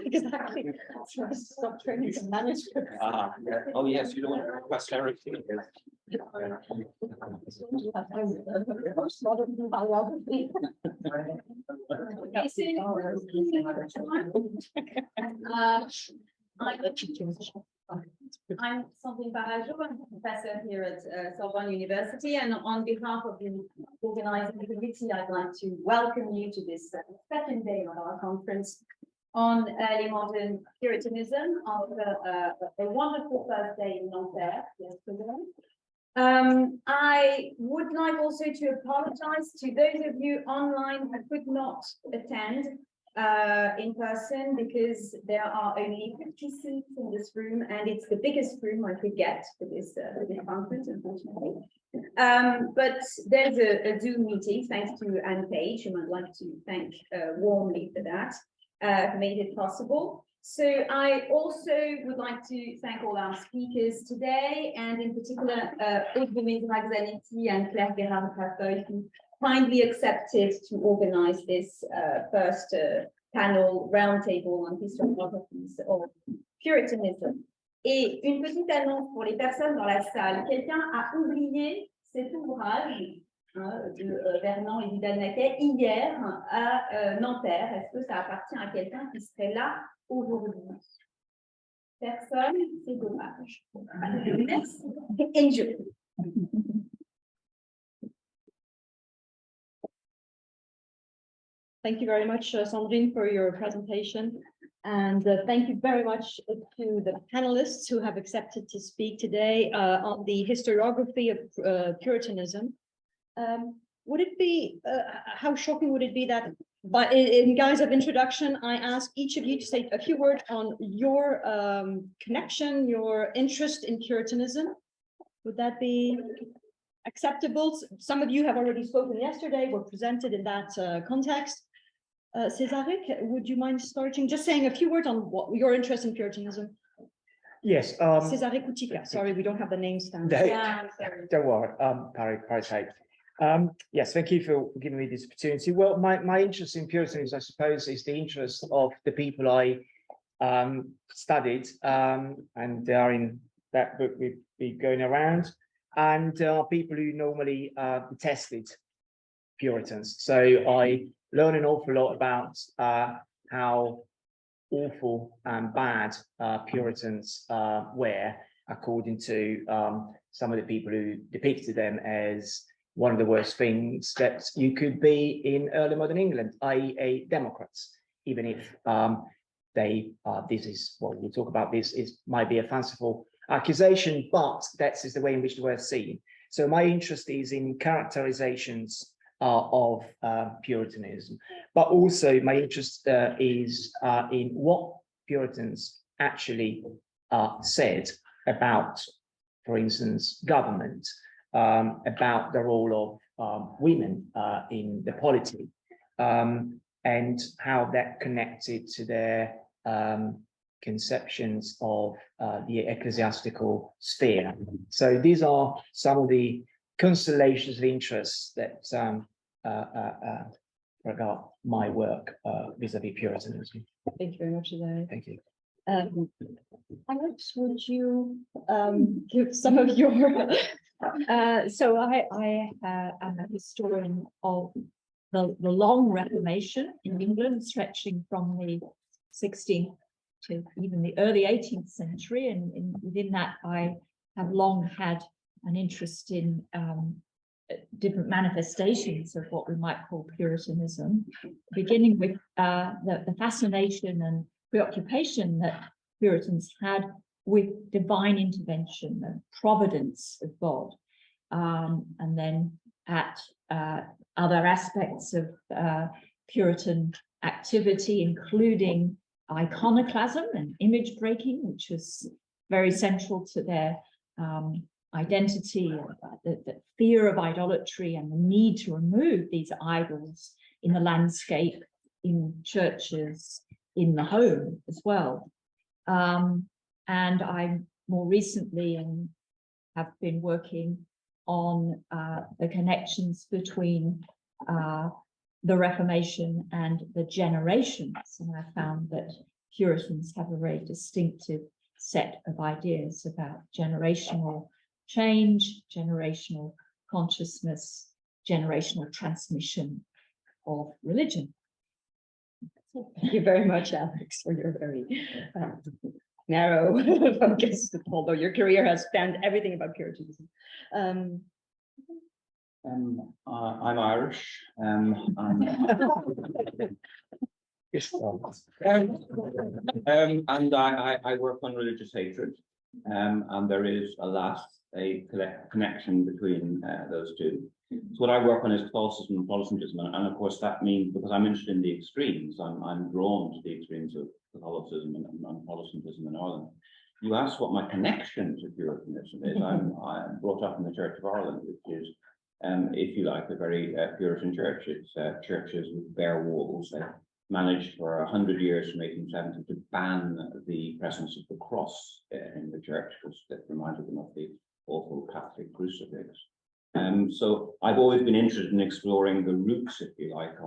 Exactly. Stop training to manage. Oh yes, you don't want posterity. I'm Sandrine Parageau. I'm a professor here at Sorbonne University, and on behalf of the organizing committee, I'd like to welcome you to this second day of our conference on early modern Puritanism after a wonderful first day in Nanterre yesterday. I would like also to apologize to those of you online who could not attend in person, because there are only 50 seats in this room, and it's the biggest room I could get for this conference, unfortunately. But there's a Zoom meeting, thanks to Anne Page, whom I'd like to thank warmly for that, made it possible. So I also would like to thank all our speakers today, and in particular, Aude MÉZERAC-ZANETTI and Claire GHEERAERT-GRAFFEUILLE, who kindly accepted to organize this first panel roundtable on historiographies of Puritanism. Et une petite annonce pour les personnes dans la salle. Quelqu'un a oublié cet ouvrage de Vernon et Vidal-Naquet hier à Nanterre. Est-ce que ça appartient à quelqu'un qui serait là aujourd'hui? Personne, c'est dommage. Merci. Enjoy. Thank you very much, Sandrine, for your presentation. And thank you very much to the panelists who have accepted to speak today on the historiography of Puritanism. Would it be, how shocking would it be that, but in guise of introduction, I ask each of you to say a few words on your connection, your interest in Puritanism? Would that be acceptable? Some of you have already spoken yesterday, were presented in that context. Cesare, would you mind starting, just saying a few words on what your interest in Puritanism? Yes. Cesare CUTTICA. Sorry, we don't have the names down. Yeah, Don't worry. Yes, thank you for giving me this opportunity. Well, my interest in Puritanism, I suppose, is the interest of the people I studied, and they are in that book we've been going around, and people who normally detested Puritans. So I learn an awful lot about how awful and bad Puritans were, according to some of the people who depicted them as one of the worst things that you could be in early modern England, i.e. a Democrats, even if this is, well, we'll talk about this, might be a fanciful accusation, but that's the way in which they were seen. So my interest is in characterizations of Puritanism, but also my interest is in what Puritans actually said about, for instance, government, about the role of women in the polity, and how that connected to their conceptions of the ecclesiastical sphere. So these are some of the constellations of interest that regard my work vis-a-vis Puritanism. Thank you very much, Cesare. Thank you. Alex, would you give some of your... So I am a historian of the long Reformation in England, stretching from the 16th to even the early 18th century. And within that, I have long had an interest in different manifestations of what we might call Puritanism, beginning with the fascination and preoccupation that Puritans had with divine intervention and providence of God, and then at other aspects of Puritan activity, including iconoclasm and image breaking, which was very central to their identity, the fear of idolatry and the need to remove these idols in the landscape, in churches, in the home as well. And I more recently have been working on the connections between the Reformation and the generations. And I found that Puritans have a very distinctive set of ideas about generational change, generational consciousness, generational transmission of religion. Thank you very much, Alex, for your very narrow focus, although your career has spanned everything about Puritanism. I'm Irish. And I work on religious hatred, and there is, alas, a connection between those two. So what I work on is Catholicism and Protestantism, and of course that means, because I'm interested in the extremes, I'm drawn to the extremes of Catholicism and Protestantism in Ireland. You asked what my connection to Puritanism is. I'm brought up in the Church of Ireland, which is, if you like, a very Puritan church. It's churches with bare walls. They managed for 100 years from 1870 to ban the presence of the cross in the church, because that reminded them of the awful Catholic crucifix. So I've always been interested in exploring the roots, if you like,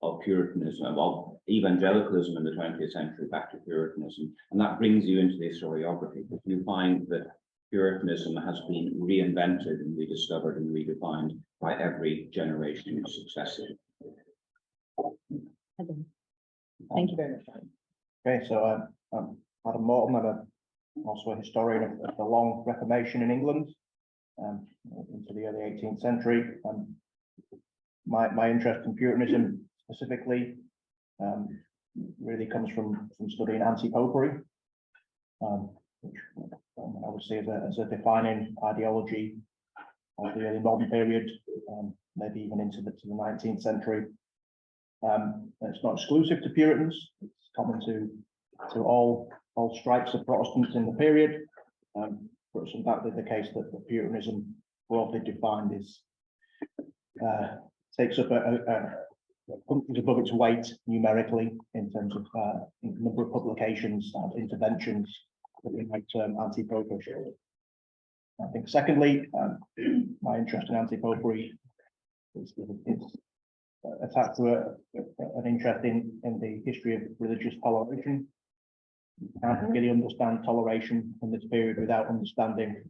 of Puritanism, of evangelicalism in the 20th century back to Puritanism. And that brings you into the historiography. You find that Puritanism has been reinvented and rediscovered and redefined by every generation successive. Thank you very much. Okay, so I'm Adam Morton. I'm also a historian of the long Reformation in England, into the early 18th century. My interest in Puritanism specifically really comes from studying anti-popery, which I would see as a defining ideology of the early modern period, maybe even into the 19th century. It's not exclusive to Puritans; it's common to all stripes of Protestants in the period. But it's undoubtedly the case that Puritanism, broadly defined, takes up above its weight numerically in terms of number of publications and interventions that we might term anti-popish. I think, secondly, my interest in anti-popery is attached to an interest in the history of religious toleration. You can't really understand toleration in this period without understanding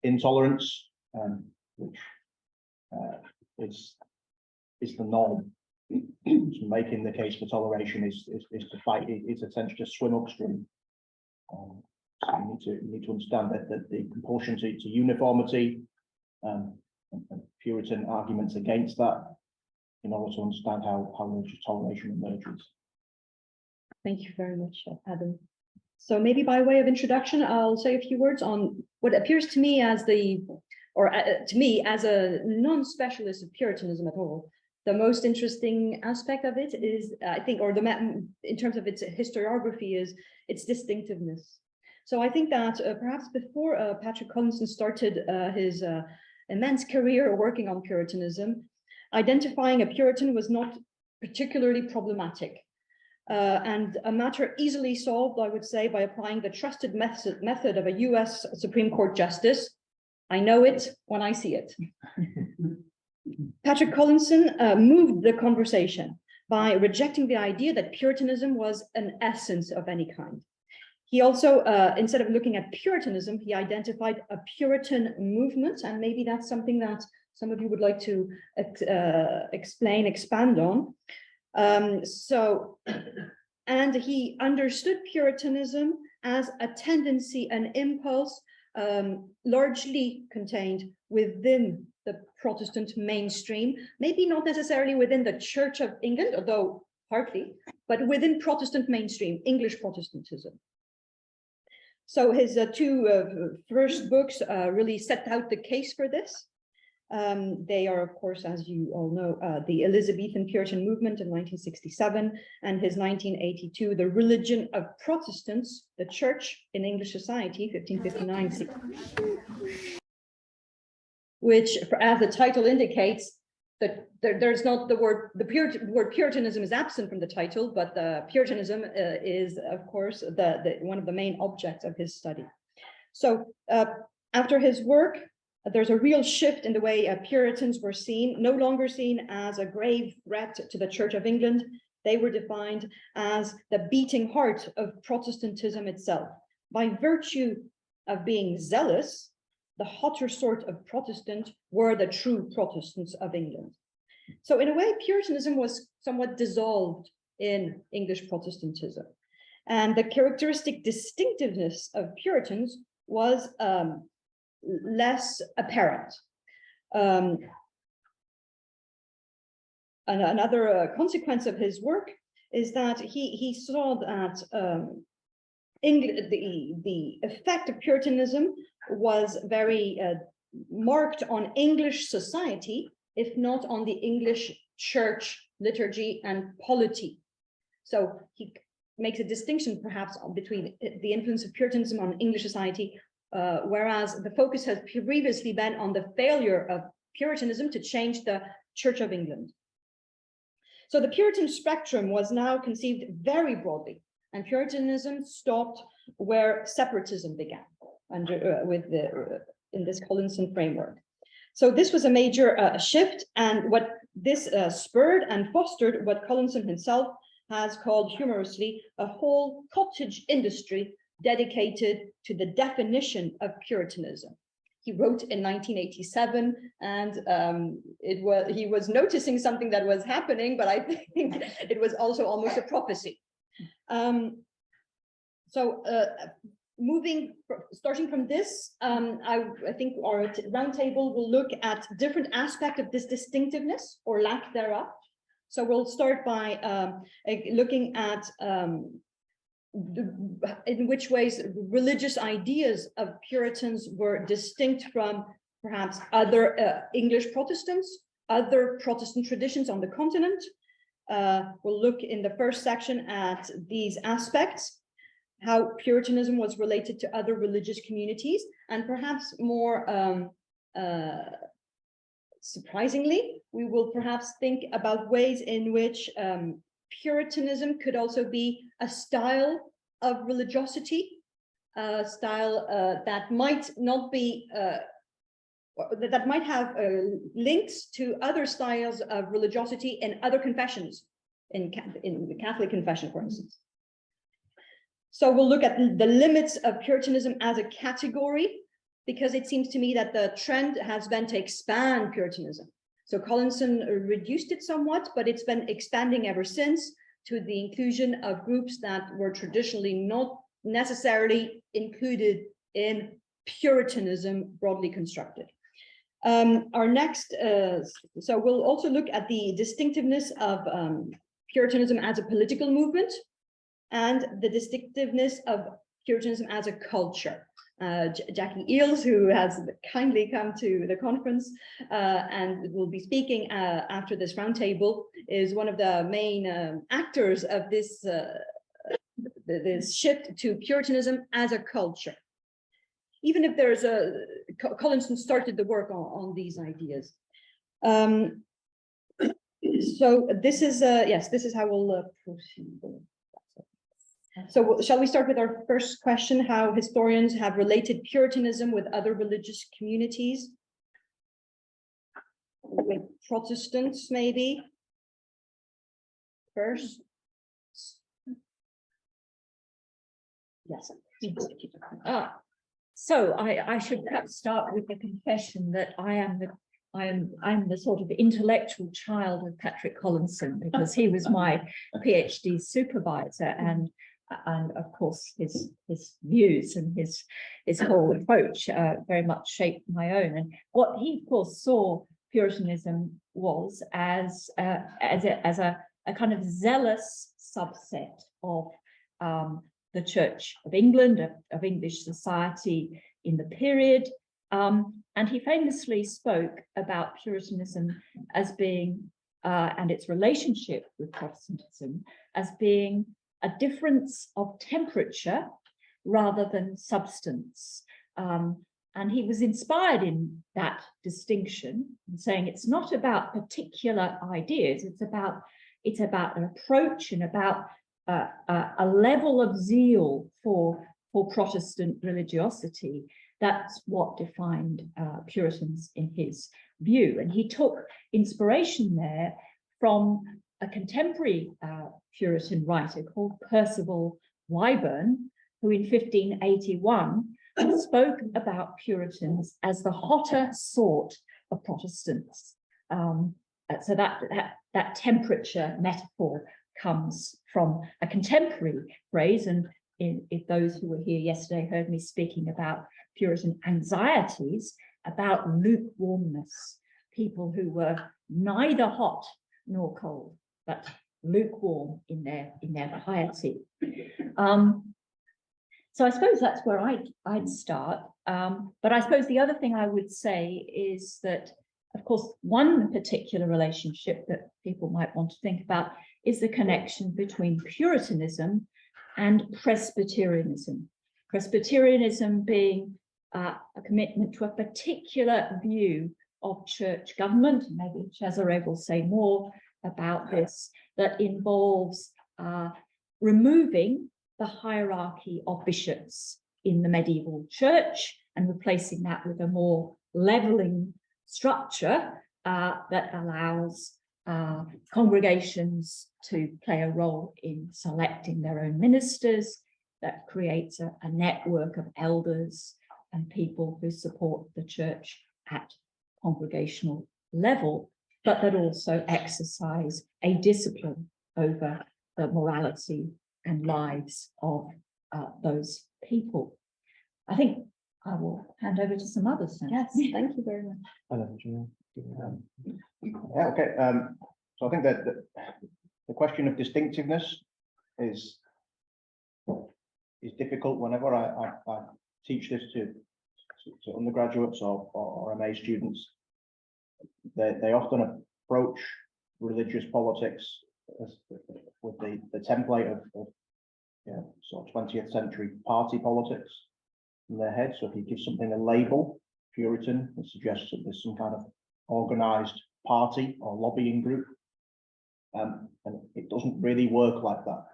intolerance, which is the norm. So making the case for toleration is to fight. It's essentially to swim upstream. So you need to understand that the compulsion to uniformity and Puritan arguments against that, in order to understand how religious toleration emerges. Thank you very much, Adam. So maybe by way of introduction, I'll say a few words on what appears to me as to me as a non-specialist of Puritanism at all. The most interesting aspect of it is, I think, or in terms of its historiography, is its distinctiveness. So I think that perhaps before Patrick Collinson started his immense career working on Puritanism, identifying a Puritan was not particularly problematic. And a matter easily solved, I would say, by applying the trusted method of a US Supreme Court justice. I know it when I see it. Patrick Collinson moved the conversation by rejecting the idea that Puritanism was an essence of any kind. He also, instead of looking at Puritanism, he identified a Puritan movement, and maybe that's something that some of you would like to expand on. And he understood Puritanism as a tendency, an impulse, largely contained within the Protestant mainstream, maybe not necessarily within the Church of England, although partly, but within Protestant mainstream, English Protestantism. So his two first books really set out the case for this. They are, of course, as you all know, the Elizabethan Puritan movement in 1967, and his 1982, The Religion of Protestants, the Church in English Society, 1559, which, as the title indicates, that there's not the word Puritanism is absent from the title, but the Puritanism is, of course, one of the main objects of his study. So after his work, there's a real shift in the way Puritans were seen, no longer seen as a grave threat to the Church of England. They were defined as the beating heart of Protestantism itself. By virtue of being zealous, the hotter sort of Protestant were the true Protestants of England. So in a way, Puritanism was somewhat dissolved in English Protestantism. And the characteristic distinctiveness of Puritans was less apparent. Another consequence of his work is that he saw that the effect of Puritanism was very marked on English society, if not on the English church, liturgy, and polity. So he makes a distinction perhaps between the influence of Puritanism on English society, whereas the focus has previously been on the failure of Puritanism to change the Church of England. So the Puritan spectrum was now conceived very broadly, and Puritanism stopped where separatism began in this Collinson framework. So this was a major shift, and what this spurred and fostered what Collinson himself has called humorously a whole cottage industry dedicated to the definition of Puritanism. He wrote in 1987, and he was noticing something that was happening, but I think it was also almost a prophecy. Starting from this, I think our roundtable will look at different aspects of this distinctiveness or lack thereof. So we'll start by looking at in which ways religious ideas of Puritans were distinct from perhaps other English Protestants, other Protestant traditions on the continent. We'll look in the first section at these aspects, how Puritanism was related to other religious communities, and perhaps more surprisingly, we will perhaps think about ways in which Puritanism could also be a style of religiosity, a style that might not be, that might have links to other styles of religiosity in other confessions, in the Catholic confession, for instance. So we'll look at the limits of Puritanism as a category, because it seems to me that the trend has been to expand Puritanism. So Collinson reduced it somewhat, but it's been expanding ever since to the inclusion of groups that were traditionally not necessarily included in Puritanism broadly constructed. Our next, so we'll also look at the distinctiveness of Puritanism as a political movement and the distinctiveness of Puritanism as a culture. Jackie Eels, who has kindly come to the conference and will be speaking after this roundtable, is one of the main actors of this, this shift to Puritanism as a culture. Even if there's Collinson started the work on these ideas. So this is, yes, this is how we'll proceed. So shall we start with our first question, how historians have related Puritanism with other religious communities? With Protestants, maybe? First? Yes. So I should perhaps start with the confession that I'm the sort of intellectual child of Patrick Collinson, because he was my PhD supervisor, and of course his views and his whole approach very much shaped my own. And what he of course saw Puritanism was as a kind of zealous subset of the Church of England, of English society in the period. And he famously spoke about Puritanism as being, and its relationship with Protestantism, as being a difference of temperature rather than substance. And he was inspired in that distinction, saying it's not about particular ideas, it's about an approach and about a level of zeal for Protestant religiosity That's what defined Puritans in his view. And he took inspiration there from a contemporary Puritan writer called Percival Wyburn, who in 1581 spoke about Puritans as the hotter sort of Protestants. So that temperature metaphor comes from a contemporary phrase. And if those who were here yesterday heard me speaking about Puritan anxieties, about lukewarmness, people who were neither hot nor cold, but lukewarm in their piety. So I suppose that's where I'd start. But I suppose the other thing I would say is that, of course, one particular relationship that people might want to think about is the connection between Puritanism and Presbyterianism. Presbyterianism being a commitment to a particular view of church government. Maybe Cesare will say more about this, that involves removing the hierarchy of bishops in the medieval church and replacing that with a more leveling structure that allows congregations to play a role in selecting their own ministers, that creates a network of elders and people who support the church at congregational level, but that also exercise a discipline over the morality and lives of those people. I think I will hand over to some others now. Yes, thank you very much. Yeah, okay. So I think that the question of distinctiveness is difficult whenever I teach this to undergraduates or MA students. They often approach religious politics with the template of sort of 20th century party politics in their head. So if you give something a label, Puritan, it suggests that there's some kind of organized party or lobbying group. And it doesn't really work like that,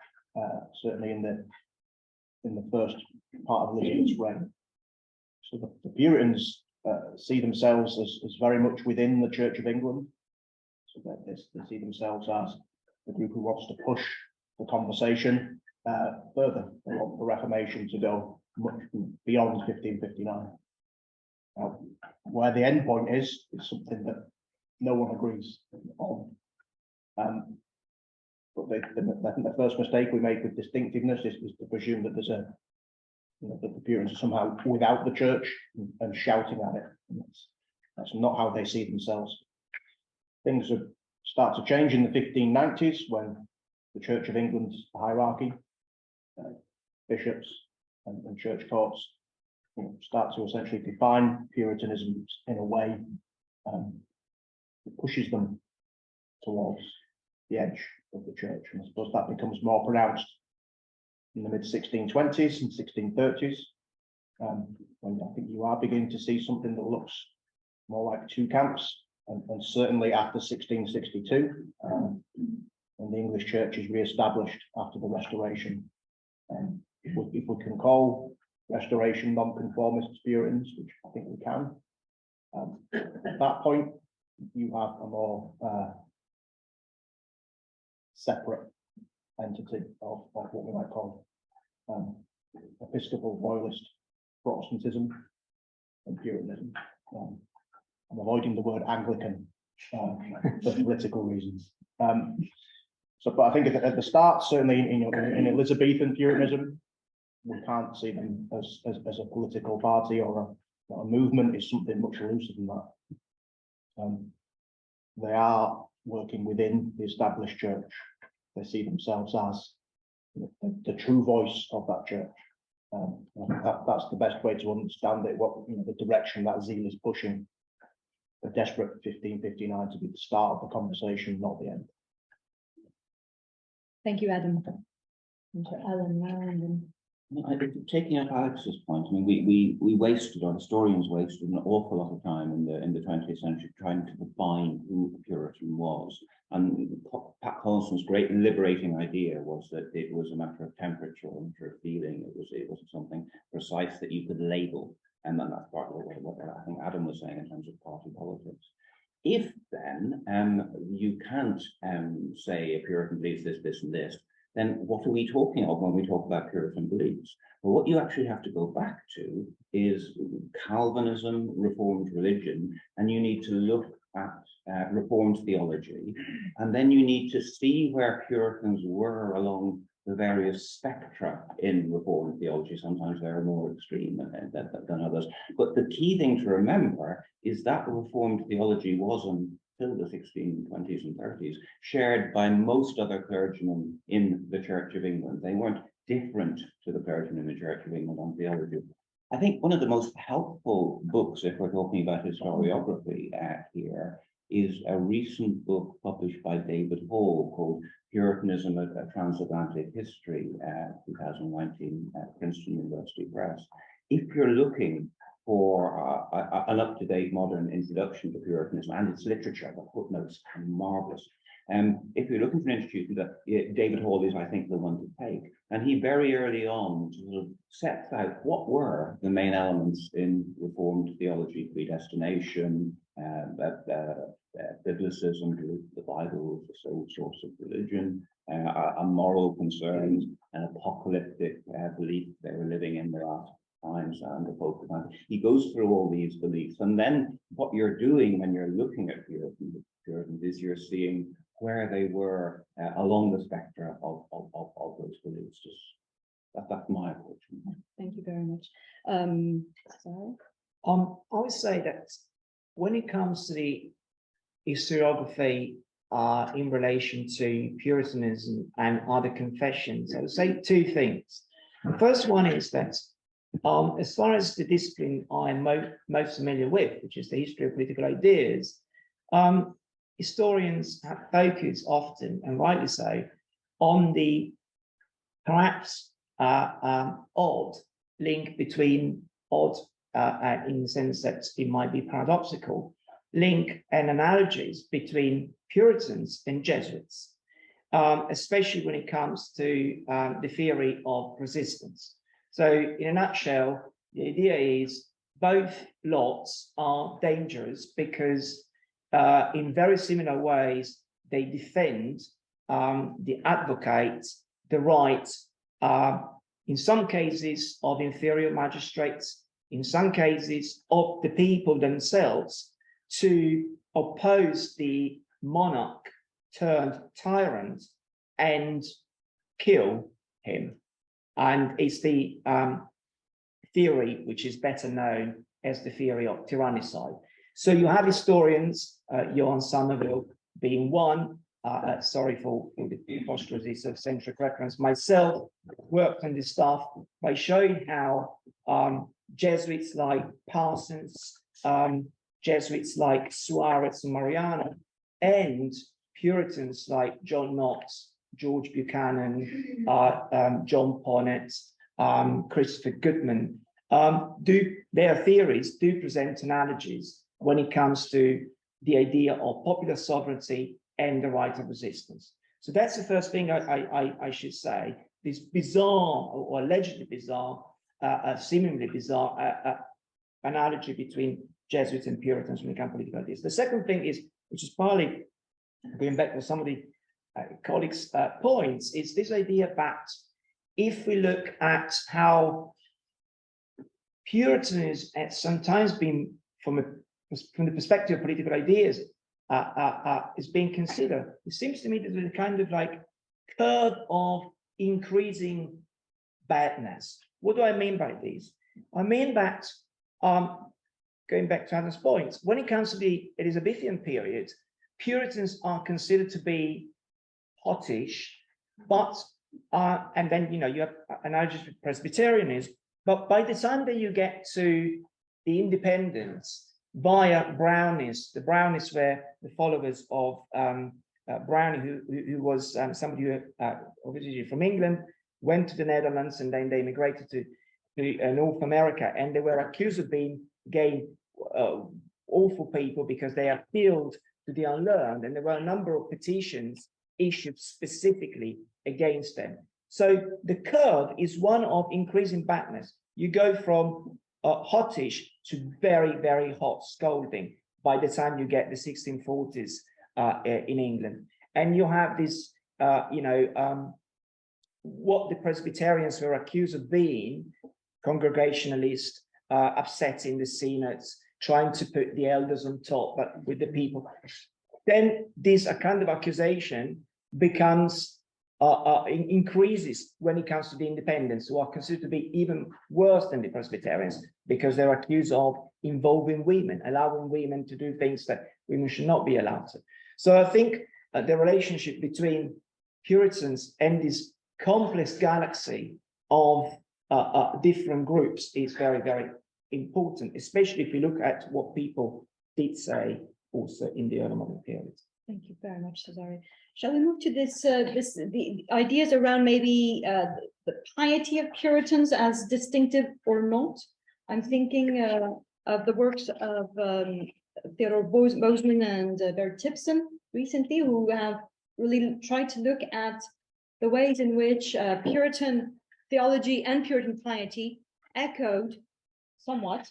certainly in the first part of Elizabeth's reign. So the Puritans see themselves as very much within the Church of England. So they see themselves as the group who wants to push the conversation further. They want the Reformation to go much beyond 1559. Where the end point is something that no one agrees on. But I think the first mistake we make with distinctiveness is to presume that there's that the Puritans are somehow without the church and shouting at it. And that's not how they see themselves. Things start to change in the 1590s when the Church of England's hierarchy, bishops and church courts, start to essentially define Puritanism in a way that pushes them towards the edge of the church. And I suppose that becomes more pronounced in the mid-1620s and 1630s, when I think you are beginning to see something that looks more like two camps, and certainly after 1662, when the English church is re-established after the Restoration. If we can call Restoration non-conformist Puritans, which I think we can, at that point, you have a more separate entity of what we might call Episcopal Royalist Protestantism and Puritanism. I'm avoiding the word Anglican for political reasons. But I think at the start, certainly in Elizabethan Puritanism, we can't see them as a political party or a movement. Is something much looser than that. They are working within the established church. They see themselves as the true voice of that church. That's the best way to understand it. What the direction that zeal is pushing. A desperate 1559 to be the start of the conversation, not the end. Thank you, Adam. And to Alan, taking up Alex's point, I mean, we wasted, or historians wasted, an awful lot of time in the 20th century trying to define who a Puritan was. And Pat Colson's great liberating idea was that it was a matter of temperature, a matter of feeling. It wasn't something precise that you could label. And then that's part of what I think Adam was saying in terms of party politics. If then you can't say a Puritan believes this, this, and this, then what are we talking of when we talk about Puritan beliefs? Well, what you actually have to go back to is Calvinism, Reformed religion, and you need to look at Reformed theology, and then you need to see where Puritans were along the various spectra in Reformed theology. Sometimes they're more extreme than others. But the key thing to remember is that Reformed theology was until the 1620s and 30s shared by most other clergymen in the Church of England. They weren't different to the clergymen in the Church of England on theology. I think one of the most helpful books, if we're talking about historiography here, is a recent book published by David Hall called Puritanism, a Transatlantic History, 2019 at Princeton University Press. If you're looking for an up-to-date modern introduction to Puritanism and its literature, the footnotes are marvelous. If you're looking for an institution, David Hall is, I think, the one to take. And he very early on sort of sets out what were the main elements in Reformed theology: predestination, biblicism, the Bible was the sole source of religion, a moral concerns, an apocalyptic belief they were living in the last times and the focus on. He goes through all these beliefs, and then what you're doing when you're looking at Puritans is you're seeing where they were along the spectrum of those beliefs. That's my approach. Thank you very much. Sorry. I would say that when it comes to the historiography in relation to Puritanism and other confessions, I would say two things. The first one is that as far as the discipline I'm most familiar with, which is the history of political ideas, historians have focused often, and rightly so, on the perhaps odd link between odd, in the sense that it might be paradoxical, link and analogies between Puritans and Jesuits, especially when it comes to the theory of resistance. So in a nutshell, the idea is both lots are dangerous because in very similar ways, they defend, they advocate the right, in some cases of inferior magistrates, in some cases of the people themselves, to oppose the monarch turned tyrant and kill him. And it's the theory which is better known as the theory of tyrannicide. So you have historians, Johan Somerville being one, sorry for the apostrophes of centric reference, myself worked on this stuff by showing how Jesuits like Parsons, Jesuits like Suarez and Mariana, and Puritans like John Knox, George Buchanan, John Ponnet, Christopher Goodman, their theories do present analogies when it comes to the idea of popular sovereignty and the right of resistance. So that's the first thing I should say. This bizarre or allegedly bizarre, seemingly bizarre analogy between Jesuits and Puritans when it comes to political ideas. The second thing is, which is partly going back to some of the colleagues' points, is this idea that if we look at how Puritanism has sometimes been, from the perspective of political ideas, is being considered, it seems to me that there's a kind of like curve of increasing badness. What do I mean by this? I mean that, going back to Adam's points, when it comes to the Elizabethan period, Puritans are considered to be hottish, but and then you have analogies with Presbyterianism, but by the time that you get to the Independents via Brownists, the Brownists were the followers of Browning, who was somebody who originally from England, went to the Netherlands, and then they immigrated to North America, and they were accused of being gay, awful people because they appealed to the unlearned, and there were a number of petitions issued specifically against them. So the curve is one of increasing badness. You go from hottish to very, very hot, scalding by the time you get the 1640s in England. And you have this, what the Presbyterians were accused of being, congregationalist, upsetting the synods, trying to put the elders on top, but with the people. Then this kind of accusation becomes increases when it comes to the independents, who are considered to be even worse than the Presbyterians, because they're accused of involving women, allowing women to do things that women should not be allowed to. So I think the relationship between Puritans and this complex galaxy of different groups is very, very important, especially if you look at what people did say also in the early modern period. Thank you very much, Cesare. Shall we move to the ideas around maybe the piety of Puritans as distinctive or not? I'm thinking of the works of Theodore Bozeman and Bert Tipson recently, who have really tried to look at the ways in which Puritan theology and Puritan piety echoed somewhat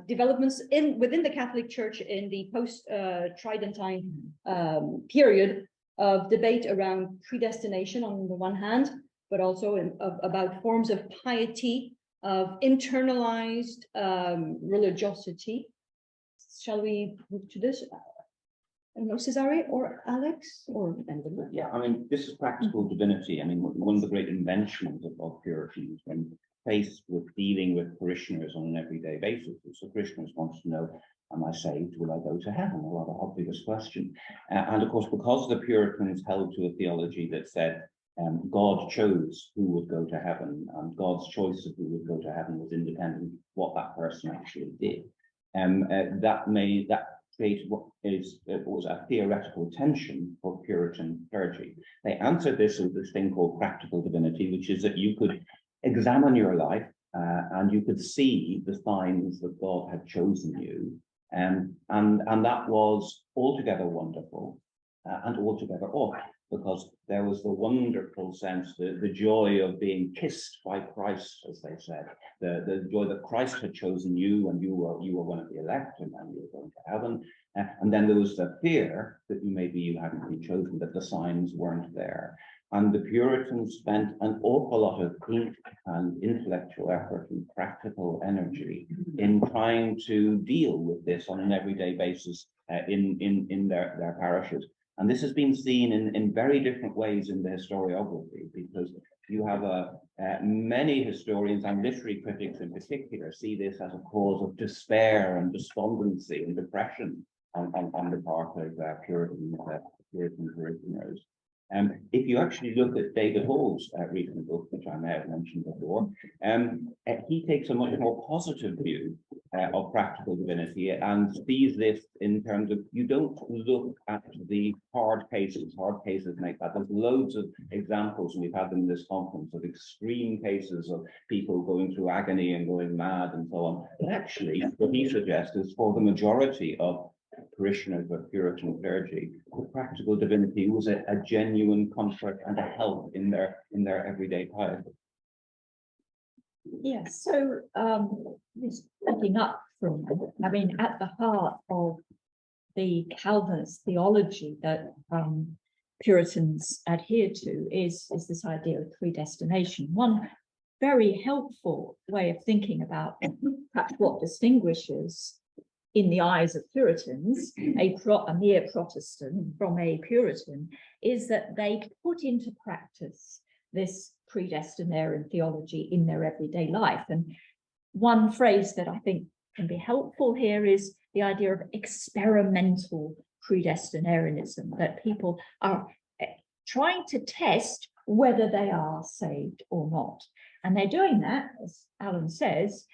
developments within the Catholic Church in the post-Tridentine period of debate around predestination on the one hand, but also about forms of piety, of internalized religiosity. Shall we move to this? I don't know, Cesare or Alex or Benjamin? Yeah, I mean, this is practical divinity. I mean, one of the great inventions of Puritans when faced with dealing with parishioners on an everyday basis. So parishioners want to know, am I saved? Will I go to heaven? A rather obvious question. And of course, because the Puritans held to a theology that said God chose who would go to heaven, and God's choice of who would go to heaven was independent of what that person actually did. That created what was a theoretical tension for Puritan clergy. They answered this with this thing called practical divinity, which is that you could examine your life and you could see the signs that God had chosen you, and that was altogether wonderful and altogether awful, because there was the wonderful sense, the joy of being kissed by Christ, as they said, the joy that Christ had chosen you, and you were one of the elect, and then you were going to heaven. And then there was the fear that you hadn't been chosen, that the signs weren't there. And the Puritans spent an awful lot of ink and intellectual effort and practical energy in trying to deal with this on an everyday basis in their parishes. And this has been seen in very different ways in the historiography, because you have many historians and literary critics in particular see this as a cause of despair and despondency and depression on the part of Puritan parishioners. If you actually look at David Hall's recent book, which I may have mentioned before, he takes a much more positive view of practical divinity and sees this in terms of, you don't look at the hard cases make that. There's loads of examples, and we've had them in this conference, of extreme cases of people going through agony and going mad and so on. But actually, what he suggests is for the majority of parishioners of Puritan clergy, the practical divinity was a genuine comfort and a help in their everyday piety. Yes, so this picking up from, I mean, at the heart of the Calvinist theology that Puritans adhere to is this idea of predestination. One very helpful way of thinking about perhaps what distinguishes, in the eyes of Puritans, a mere Protestant from a Puritan, is that they put into practice this predestinarian theology in their everyday life. And one phrase that I think can be helpful here is the idea of experimental predestinarianism, that people are trying to test whether they are saved or not. And they're doing that, as Alan says,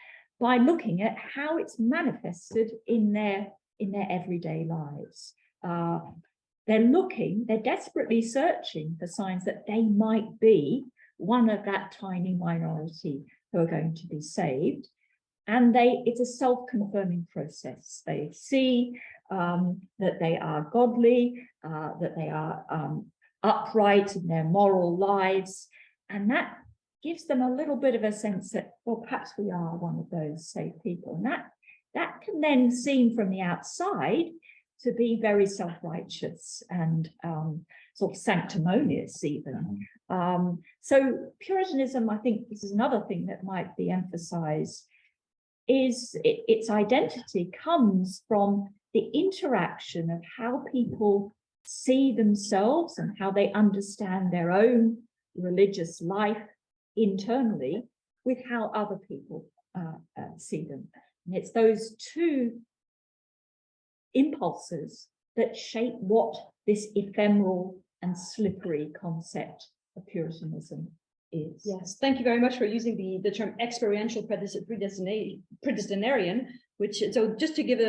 by looking at how it's manifested in their everyday lives. They're desperately searching for signs that they might be one of that tiny minority who are going to be saved. And it's a self-confirming process. They see that they are godly, that they are upright in their moral lives, and that gives them a little bit of a sense that, well, perhaps we are one of those safe people. And that can then seem from the outside to be very self-righteous and sort of sanctimonious even. So Puritanism, I think this is another thing that might be emphasized, is its identity comes from the interaction of how people see themselves and how they understand their own religious life internally with how other people see them. And it's those two impulses that shape what this ephemeral and slippery concept of Puritanism is. Yes, thank you very much for using the term experiential predestinarian, which, so just to give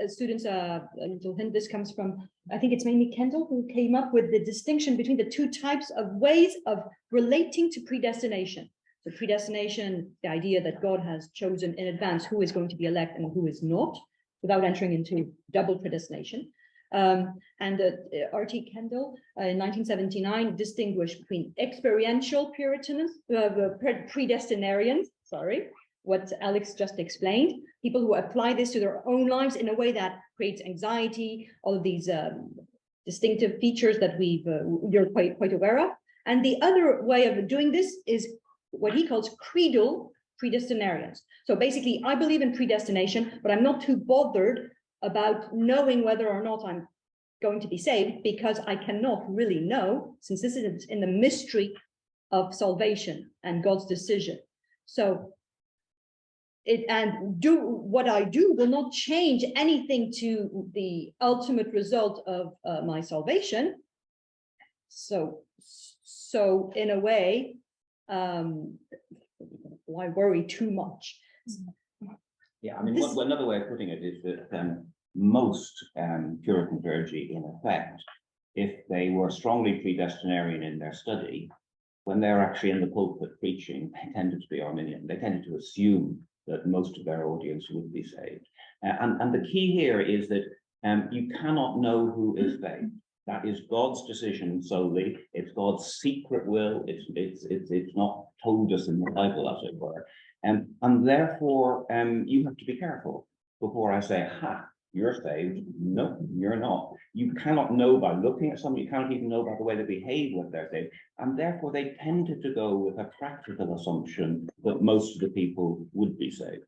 students a little hint, this comes from, I think it's mainly Kendall who came up with the distinction between the two types of ways of relating to predestination. So predestination, the idea that God has chosen in advance who is going to be elect and who is not, without entering into double predestination. And R.T. Kendall in 1979 distinguished between experiential Puritans, predestinarians, sorry, what Alex just explained, people who apply this to their own lives in a way that creates anxiety, all of these distinctive features that you're quite aware of. And the other way of doing this is what he calls creedal predestinarians. So basically, I believe in predestination, but I'm not too bothered about knowing whether or not I'm going to be saved, because I cannot really know, since this is in the mystery of salvation and God's decision. So what I do will not change anything to the ultimate result of my salvation. So in a way, why worry too much? Yeah, I mean, another way of putting it is that most Puritan clergy, in effect, if they were strongly predestinarian in their study, when they're actually in the pulpit preaching, they tended to be Arminian. They tended to assume that most of their audience would be saved. And the key here is that you cannot know who is saved. That is God's decision solely. It's God's secret will. It's not told us in the Bible, as it were. And therefore, you have to be careful before I say, ha, you're saved. No, you're not. You cannot know by looking at somebody. You cannot even know by the way they behave whether they're saved. And therefore, they tended to go with a practical assumption that most of the people would be saved.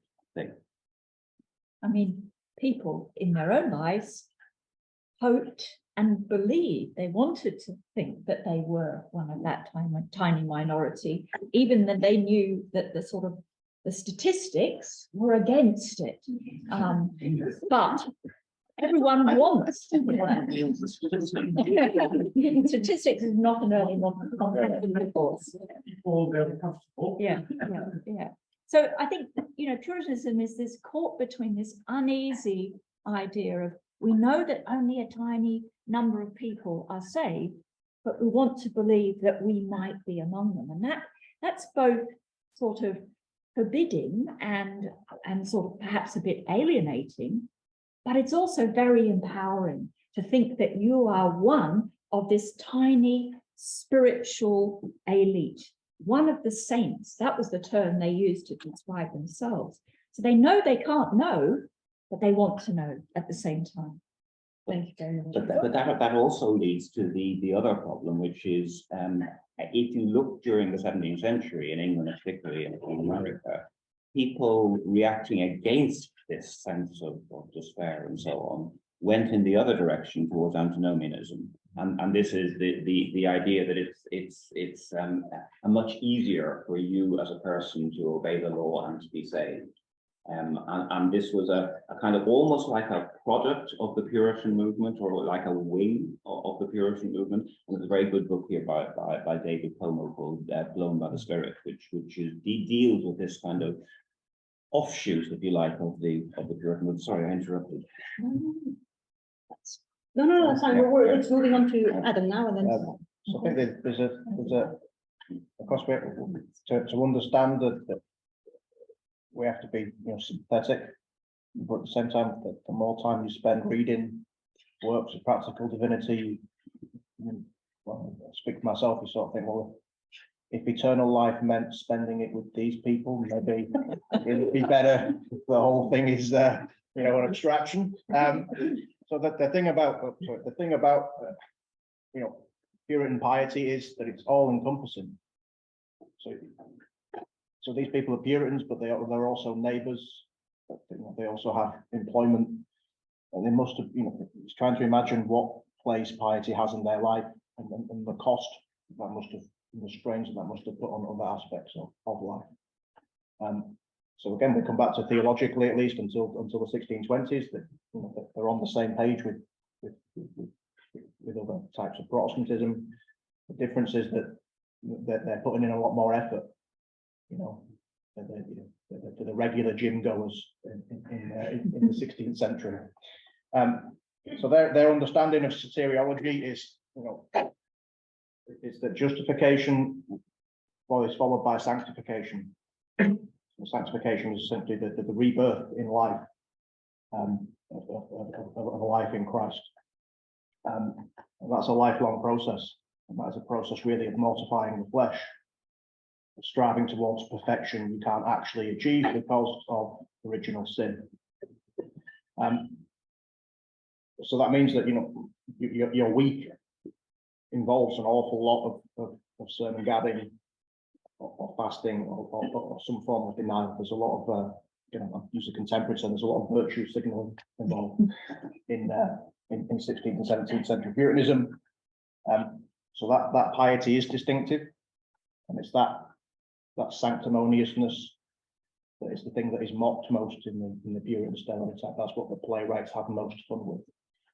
I mean, people in their own lives hoped and believed, they wanted to think that they were one of that time, a tiny minority, even though they knew that the statistics were against it. But everyone wants to be. Statistics is not an early modern course. Yeah. So I think, Puritanism is this caught between this uneasy idea of, we know that only a tiny number of people are saved, but we want to believe that we might be among them. And that's both sort of forbidding and sort of perhaps a bit alienating, but it's also very empowering to think that you are one of this tiny spiritual elite, one of the saints. That was the term they used to describe themselves. So they know they can't know, but they want to know at the same time. Thank you very much. But that also leads to the other problem, which is if you look during the 17th century in England, particularly in America, people reacting against this sense of despair and so on went in the other direction towards antinomianism, and this is the idea that it's a much easier for you as a person to obey the law and to be saved. And this was a kind of almost like a product of the Puritan movement, or like a wing of the Puritan movement. And there's a very good book here by David Como called Blown by the Spirit, which deals with this kind of offshoot, if you like, of the Puritan movement. Sorry, I interrupted. No, that's fine. It's moving on to Adam now, and then. So I think there's of course, to understand that we have to be, sympathetic, but at the same time, the more time you spend reading works of practical divinity, well, I speak for myself, you sort of think, well, if eternal life meant spending it with these people, maybe it'd be better if the whole thing is, an abstraction. So the thing about, Puritan piety is that it's all encompassing. So these people are Puritans, but they're also neighbours. They also have employment, and they must have, it's trying to imagine what place piety has in their life, and the cost that must have, the strains that must have put on other aspects of life. So again, we come back to theologically, at least until the 1620s, that they're on the same page with other types of Protestantism. The difference is that they're putting in a lot more effort, to the regular gym goers in the 16th century. So their understanding of soteriology is that justification is followed by sanctification. So sanctification is simply the rebirth in life, of a life in Christ. And that's a lifelong process, and that is a process really of mortifying the flesh, striving towards perfection you can't actually achieve because of original sin. So that means that your week involves an awful lot of sermon gabbing or fasting or some form of denial. There's a lot of I use a contemporary term, there's a lot of virtue signaling involved in 16th and 17th century Puritanism. So that piety is distinctive, and it's that sanctimoniousness that is the thing that is mocked most in the Puritan stereotype. That's what the playwrights have most fun with.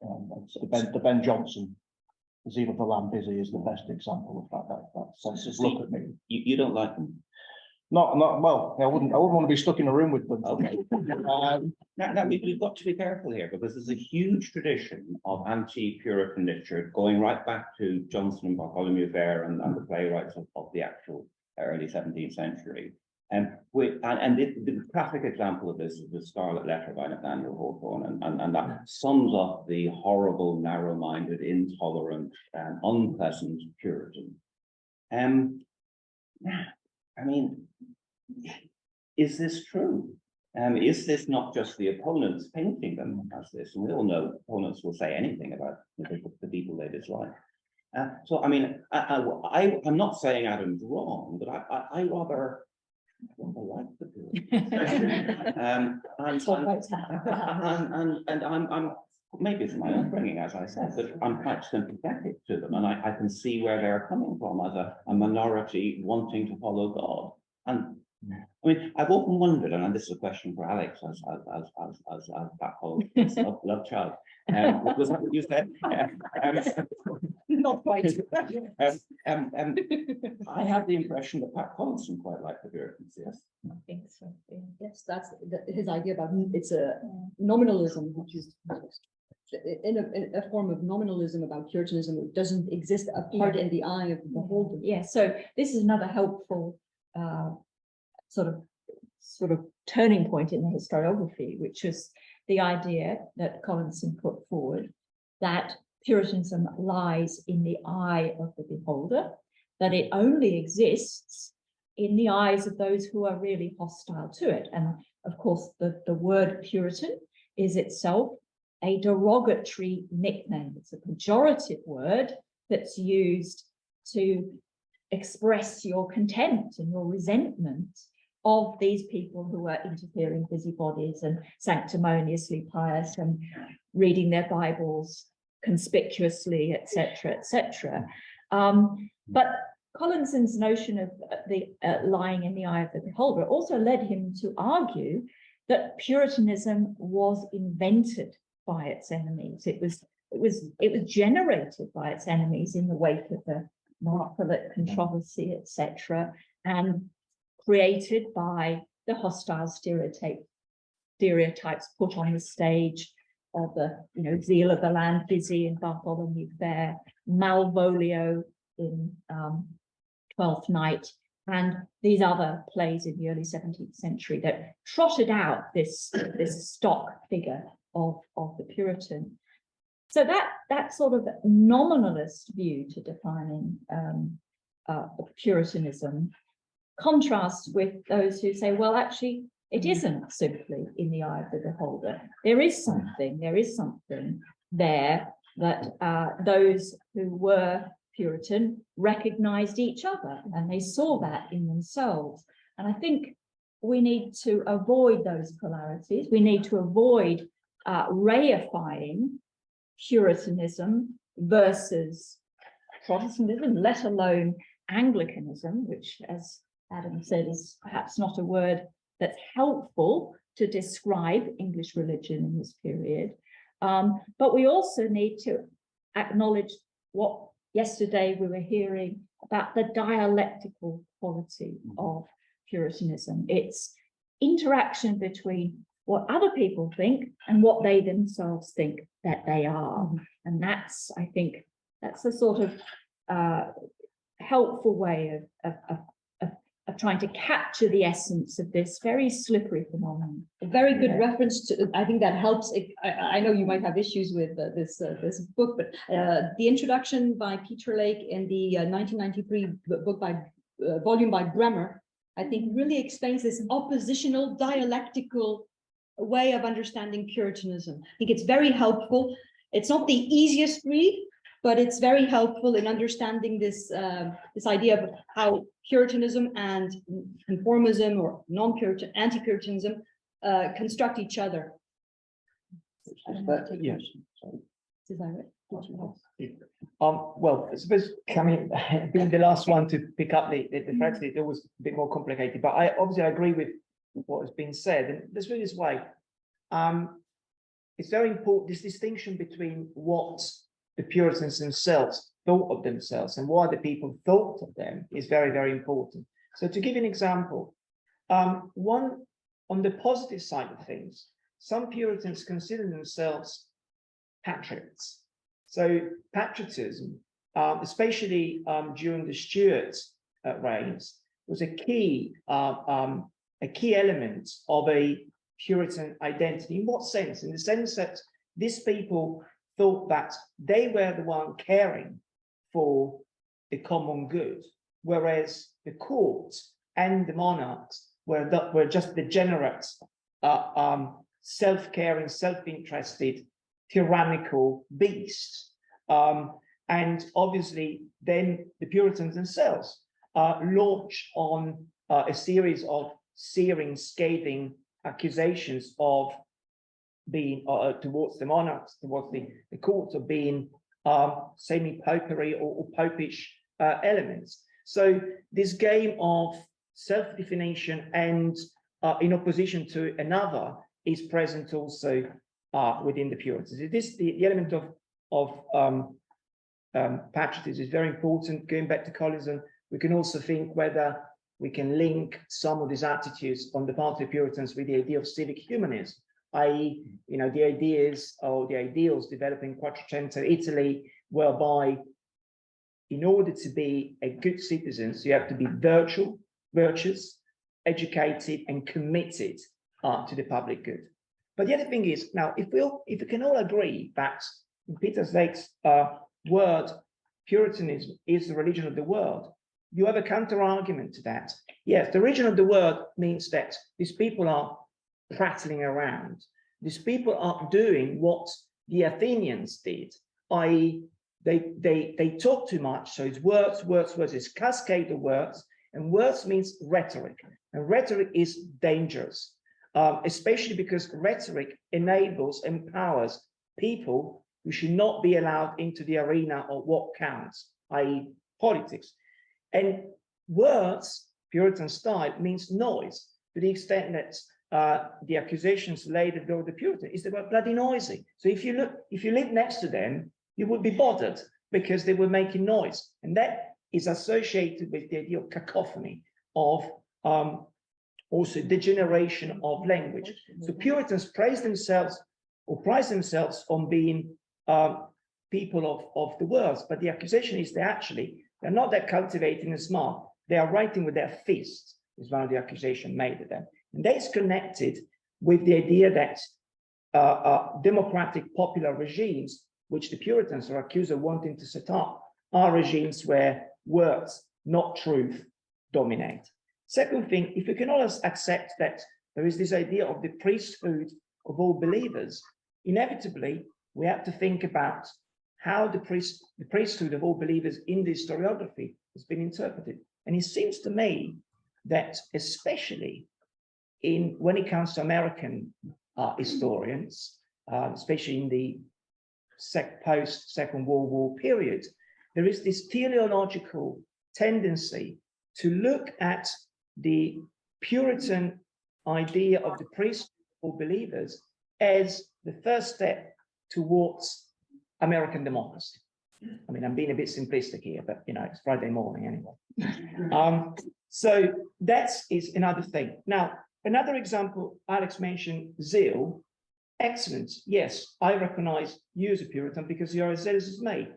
The Ben Jonson, The Zeal of the Lamb Busy, is the best example of that sense of look at me. You don't like them? Not well. I wouldn't want to be stuck in a room with them. Okay. Now we've got to be careful here, because there's a huge tradition of anti-Puritan literature going right back to Johnson and Bartholomew Fair and the playwrights of the actual early 17th century. And the classic example of this is the Scarlet Letter by Nathaniel Hawthorne, and that sums up the horrible, narrow-minded, intolerant, and unpleasant Puritan. I mean, is this true? Is this not just the opponents painting them as this? And we all know opponents will say anything about the people they dislike. So, I mean, I'm not saying Adam's wrong, but I rather like the Puritans. And I'm maybe it's my upbringing, as I said, but I'm quite sympathetic to them, and I can see where they're coming from as a minority wanting to follow God. And I mean, I've often wondered, and this is a question for Alex as that whole love child. Was that what you said? Not quite. I have the impression that Pat Collinson quite liked the Puritans, yes. I think so. Yeah. Yes, that's his idea about it's a nominalism, which is in a form of nominalism about Puritanism. It doesn't exist apart in the eye of the beholder. Yeah, so this is another helpful sort of turning point in the historiography, which is the idea that Collinson put forward that Puritanism lies in the eye of the beholder, that it only exists in the eyes of those who are really hostile to it. And of course, the word Puritan is itself a derogatory nickname. It's a pejorative word that's used to express your contempt and your resentment of these people who are interfering busybodies and sanctimoniously pious and reading their Bibles conspicuously, etc., etc. But Collinson's notion of the lying in the eye of the beholder also led him to argue that Puritanism was invented by its enemies. It was generated by its enemies in the wake of the Marcolet controversy, etc., and created by the hostile stereotypes put on the stage of the Zeal of the Land Busy in Bartholomew Fair, Malvolio in Twelfth Night, and these other plays in the early 17th century that trotted out this stock figure of the Puritan. So that sort of nominalist view to defining Puritanism contrasts with those who say, well, actually, it isn't simply in the eye of the beholder. There is something there that those who were Puritan recognized each other, and they saw that in themselves. And I think we need to avoid those polarities. We need to avoid reifying Puritanism versus Protestantism, let alone Anglicanism, which, as Adam said, is perhaps not a word that's helpful to describe English religion in this period. But we also need to acknowledge what yesterday we were hearing about the dialectical quality of Puritanism. It's interaction between what other people think and what they themselves think that they are. And that's, I think, that's a sort of helpful way of trying to capture the essence of this very slippery phenomenon. A very good reference to, I think that helps. I know you might have issues with this book, but the introduction by Peter Lake in the 1993 book by volume by Bremer, I think really explains this oppositional dialectical way of understanding Puritanism. I think it's very helpful. It's not the easiest read, but it's very helpful in understanding this this idea of how Puritanism and conformism or non-Puritan, anti-Puritanism construct each other. Yes. Cesare, did you Well, I suppose being the last one to pick up the thread, it's always a bit more complicated. But I obviously agree with what has been said, and let's put it this way. It's very important, this distinction between what the Puritans themselves thought of themselves and what the people thought of them is very, very important. So to give you an example, one on the positive side of things, some Puritans consider themselves patriots. So patriotism, especially during the Stuart reigns, was a key element of a Puritan identity. In what sense? In the sense that these people thought that they were the one caring for the common good, whereas the court and the monarchs were just degenerate, self-caring, self-interested, tyrannical beasts. And obviously, then the Puritans themselves launched on a series of searing, scathing accusations of being towards the monarchs, towards the courts, of being semi-popery or popish elements. So this game of self-definition and in opposition to another is present also within the Puritans. The element of patriotism is very important. Going back to Collinson, we can also think whether we can link some of these attitudes on the part of the Puritans with the idea of civic humanism, i.e., the ideas or the ideals developing Quattrocento Italy, whereby in order to be a good citizen, you have to be virtuous, educated, and committed to the public good. But the other thing is, now, if we can all agree that in Peter Lake's word, Puritanism is the religion of the world, you have a counter argument to that. Yes, the religion of the world means that these people are prattling around. These people are doing what the Athenians did, i.e., they talk too much. So it's words, it's cascade of words, and words means rhetoric, and rhetoric is dangerous, especially because rhetoric enables, empowers people who should not be allowed into the arena of what counts, i.e., politics. And words, Puritan style, means noise, to the extent that the accusations laid at the Puritan is they were bloody noisy. So if you live next to them, you would be bothered because they were making noise. And that is associated with the idea of cacophony, of also degeneration of language. So Puritans praise themselves on being people of the world, but the accusation is they're not that cultivating and smart. They are writing with their fists, is one of the accusations made of them. And that is connected with the idea that democratic popular regimes, which the Puritans are accused of wanting to set up, are regimes where words not truth, dominate. Second thing, if we can always accept that there is this idea of the priesthood of all believers, inevitably we have to think about how the priesthood of all believers in the historiography has been interpreted. And it seems to me that especially when it comes to American historians, especially in the post-Second World War period, there is this teleological tendency to look at the Puritan idea of the priesthood of believers as the first step towards American democracy. I mean, I'm being a bit simplistic here, but you know, it's Friday morning anyway. So that is another thing. Now, another example, Alex mentioned zeal. Excellent. Yes, I recognize you as a Puritan because you are as zealous as me.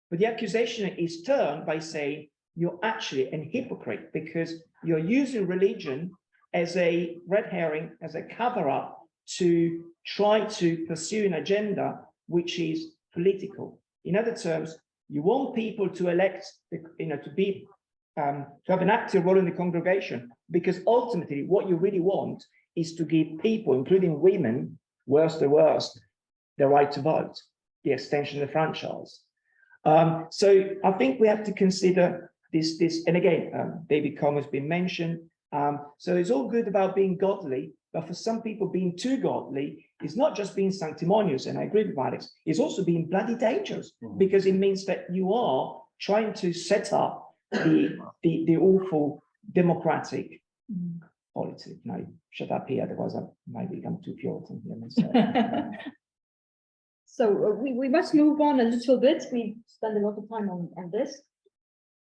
But the accusation is turned by saying you're actually a hypocrite because you're using religion as a red herring, as a cover-up to try to pursue an agenda which is political. In other terms, you want people to elect, to have an active role in the congregation, because ultimately what you really want is to give people, including women, worst, the right to vote, the extension of the franchise. So I think we have to consider this, and again, David Cohn has been mentioned. So it's all good about being godly, but for some people being too godly is not just being sanctimonious, and I agree with Alex, it's also being bloody dangerous, because it means that you are trying to set up the awful democratic polity. No, shut up here, otherwise I might become too Puritan here. So we must move on a little bit. We spend a lot of time on this.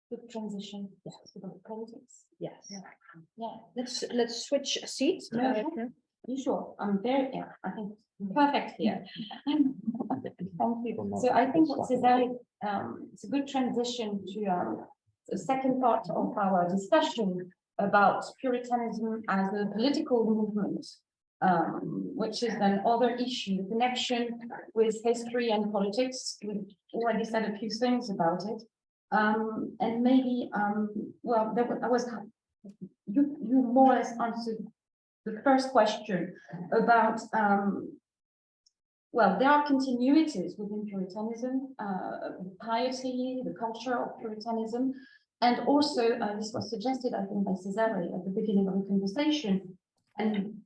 Good transition. Yes. To the politics. Yes. Yeah. Let's switch seats. Yeah. You sure? I'm very, yeah, I think perfect here. Thank you. So I think what Cesare, it's a good transition to the second part of our discussion about Puritanism as a political movement, which is an other issue, the connection with history and politics. We already said a few things about it. And maybe, well, you more or less answered the first question about, well, there are continuities within Puritanism, piety, the culture of Puritanism, and also this was suggested, I think, by Cesare at the beginning of the conversation. And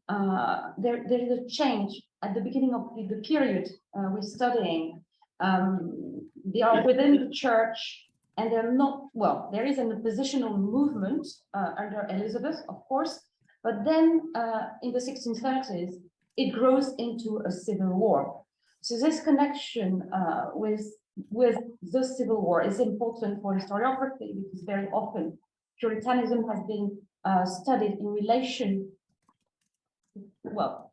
there is a change at the beginning of the period we're studying. They are within the church, and they're not, well, there is an oppositional movement under Elizabeth, of course, but then in the 1630s, it grows into a civil war. So this connection with the civil war is important for historiography, because very often Puritanism has been studied in relation, well,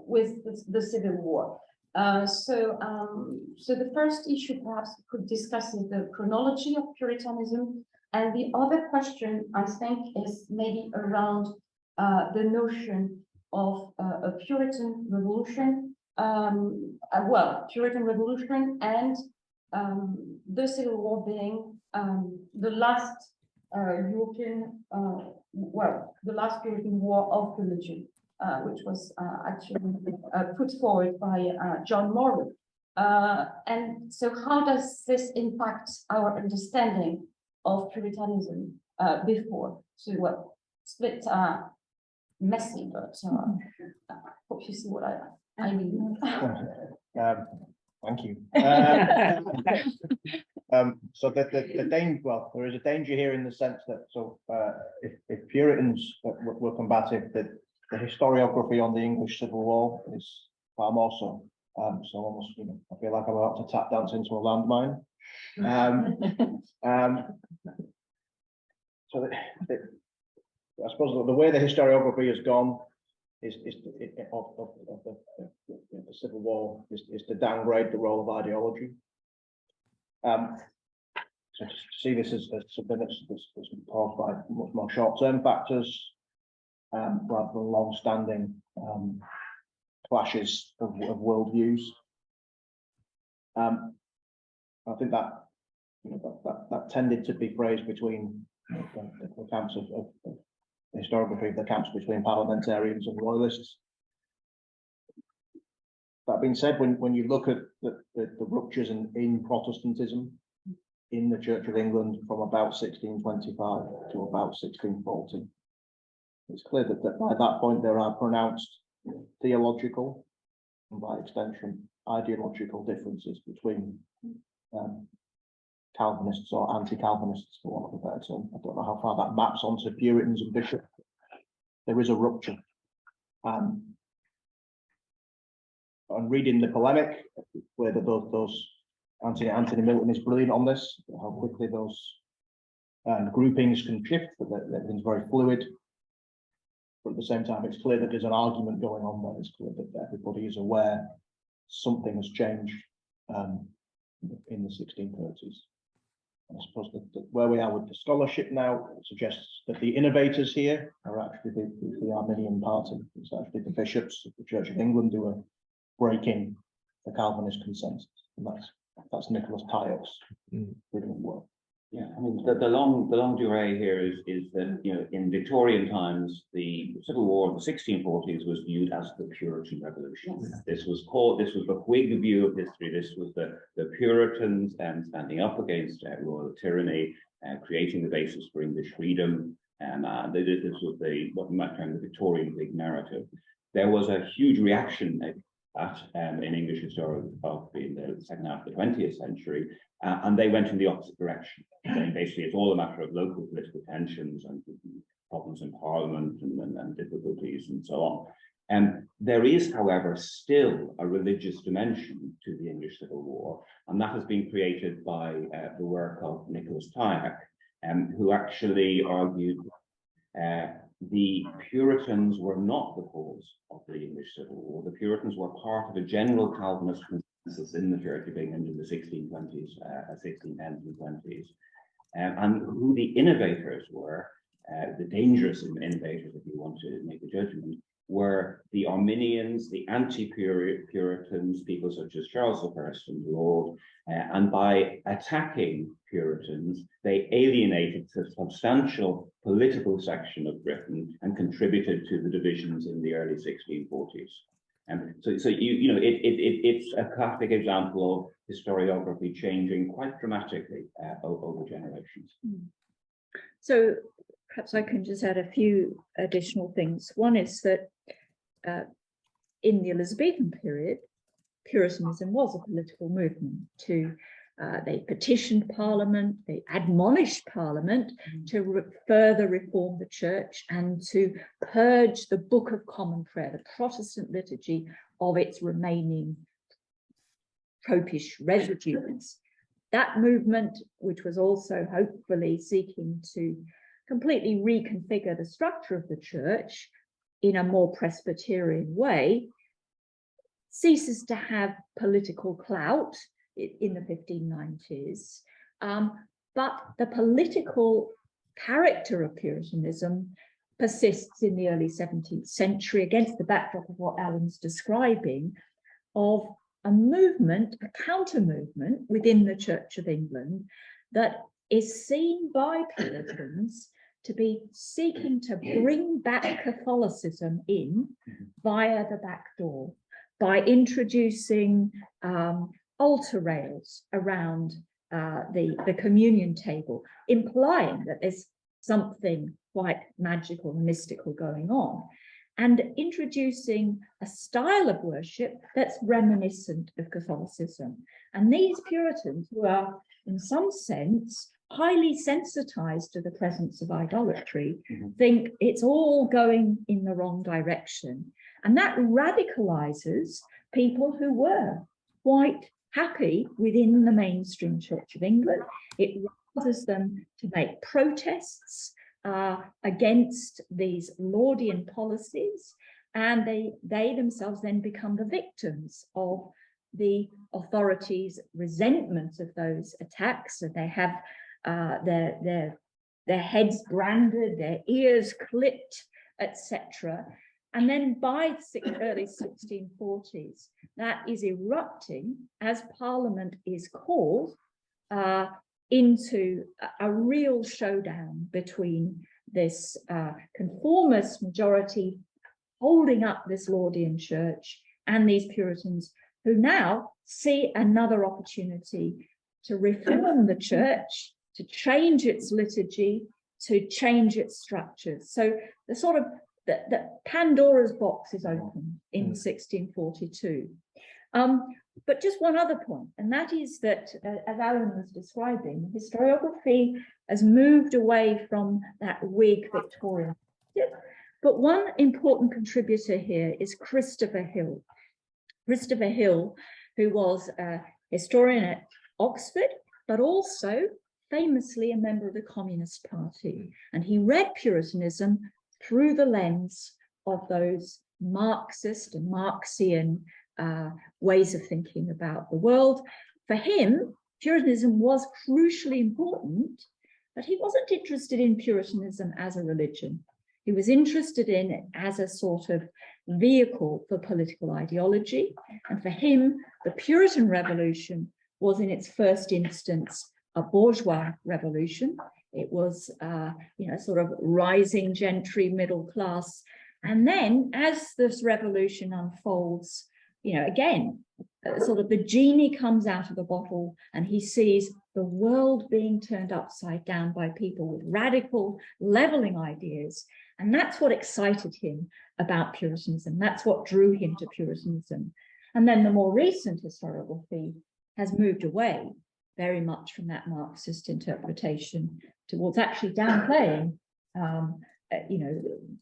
with the civil war. So the first issue perhaps we could discuss is the chronology of Puritanism, and the other question I think is maybe around the notion of a Puritan revolution, well, Puritan revolution and the Civil War being the last European, well, the last European war of religion. Which was actually put forward by John Morley. And so how does this impact our understanding of Puritanism before? So, well, it's a bit messy, but hope you see what I mean. Thank you. So the danger, well, there is a danger here in the sense that, so if Puritans were combative, that the historiography on the English Civil War is far more so. So almost, you know, I feel like I'm about to tap dance into a landmine. So I suppose the way the historiography has gone of the Civil War is to downgrade the role of ideology. So to see this as something that's caused by much more short-term factors, rather than long-standing clashes of worldviews. I think that, you know, that tended to be phrased between the camps of the historiography of the camps between parliamentarians and royalists. That being said, when you look at the ruptures in Protestantism in the Church of England from about 1625 to about 1640, it's clear that by that point there are pronounced theological and by extension ideological differences between Calvinists or anti-Calvinists, for want of a better term. I don't know how far that maps onto Puritans and bishops. There is a rupture. And reading the polemic, where those Anthony Milton is brilliant on this, how quickly those groupings can shift, but everything's very fluid. But at the same time, it's clear that there's an argument going on there. It's clear that everybody is aware something has changed in the 1630s. And I suppose that where we are with the scholarship now suggests that the innovators here are actually the Arminian party. It's actually the bishops of the Church of England who are breaking the Calvinist consensus, and that's Nicholas Tyok's brilliant work. Yeah, I mean the long durée here is that, you know, in Victorian times the Civil War of the 1640s was viewed as the Puritan Revolution. Yes. This was the Whig view of history. This was the Puritans standing up against royal tyranny, creating the basis for English freedom, and this was what we might term the Victorian Whig narrative. There was a huge reaction in English historiography in the second half of the 20th century, and they went in the opposite direction, saying basically it's all a matter of local political tensions and problems in Parliament and difficulties and so on. There is, however, still a religious dimension to the English Civil War, and that has been created by the work of Nicholas Tyak, who actually argued the Puritans were not the cause of the English Civil War. The Puritans were part of a general Calvinist consensus in the Church of England in the 1620s, 1610s and 20s. And who the innovators were, the dangerous innovators, if you want to make a judgment, were the Arminians, the anti-Puritans, people such as Charles I and Aude, and by attacking Puritans, they alienated a substantial political section of Britain and contributed to the divisions in the early 1640s. And so you know, it's a classic example of historiography changing quite dramatically over generations. So perhaps I can just add a few additional things. One is that in the Elizabethan period, Puritanism was a political movement. They petitioned Parliament, they admonished Parliament to further reform the Church and to purge the Book of Common Prayer, the Protestant liturgy, of its remaining Popish residues. That movement, which was also hopefully seeking to completely reconfigure the structure of the Church in a more Presbyterian way, ceases to have political clout in the 1590s, but the political character of Puritanism persists in the early 17th century against the backdrop of what Alan's describing, of a movement, a counter movement within the Church of England that is seen by Puritans to be seeking to bring back Catholicism in via the back door, by introducing altar rails around the communion table, implying that there's something quite magical and mystical going on, and introducing a style of worship that's reminiscent of Catholicism. And these Puritans, who are in some sense highly sensitized to the presence of idolatry, think it's all going in the wrong direction. And that radicalizes people who were quite happy within the mainstream Church of England. It causes them to make protests against these Laudian policies, and they themselves then become the victims of the authorities' resentment of those attacks. And they have their heads branded, their ears clipped, etc. And then by early 1640s, that is erupting as Parliament is called into a real showdown between this conformist majority holding up this Laudian church and these Puritans who now see another opportunity to reform the church, to change its liturgy, to change its structures. So the sort of the Pandora's box is open in 1642. But just one other point, and that is that, as Alan was describing, historiography has moved away from that Whig Victorian. But one important contributor here is Christopher Hill. Christopher Hill, who was a historian at Oxford, but also famously a member of the Communist Party. And he read Puritanism through the lens of those Marxist and Marxian ways of thinking about the world. For him, Puritanism was crucially important, but he wasn't interested in Puritanism as a religion. He was interested in it as a sort of vehicle for political ideology. And for him, the Puritan Revolution was in its first instance a bourgeois revolution. It was, sort of rising gentry, middle class. And then as this revolution unfolds, again, sort of the genie comes out of the bottle and he sees the world being turned upside down by people with radical leveling ideas. And that's what excited him about Puritanism. That's what drew him to Puritanism. And then the more recent historiography has moved away very much from that Marxist interpretation towards actually downplaying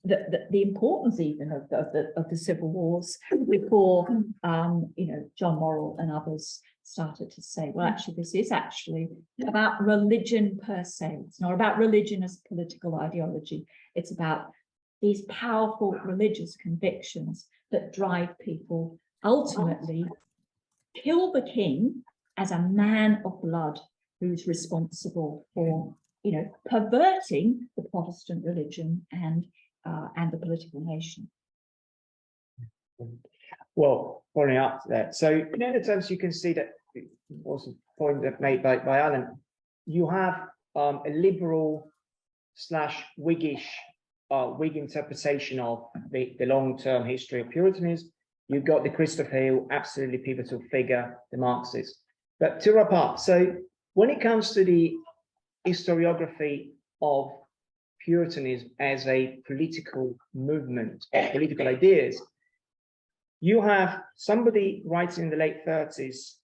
the importance even of the civil wars before John Morrill and others started to say, well, actually this is actually about religion per se. It's not about religion as political ideology. It's about these powerful religious convictions that drive people ultimately kill the king as a man of blood who's responsible for perverting the Protestant religion and the political nation. Well, following up to that, so in other terms, you can see that it was a point that made by Alan. You have a liberal / Whiggish Whig interpretation of the long-term history of Puritanism. You've got the Christopher Hill, absolutely pivotal figure, the Marxists. But to wrap up, so when it comes to the historiography of Puritanism as a political movement of political ideas, you have somebody writing in the late 30s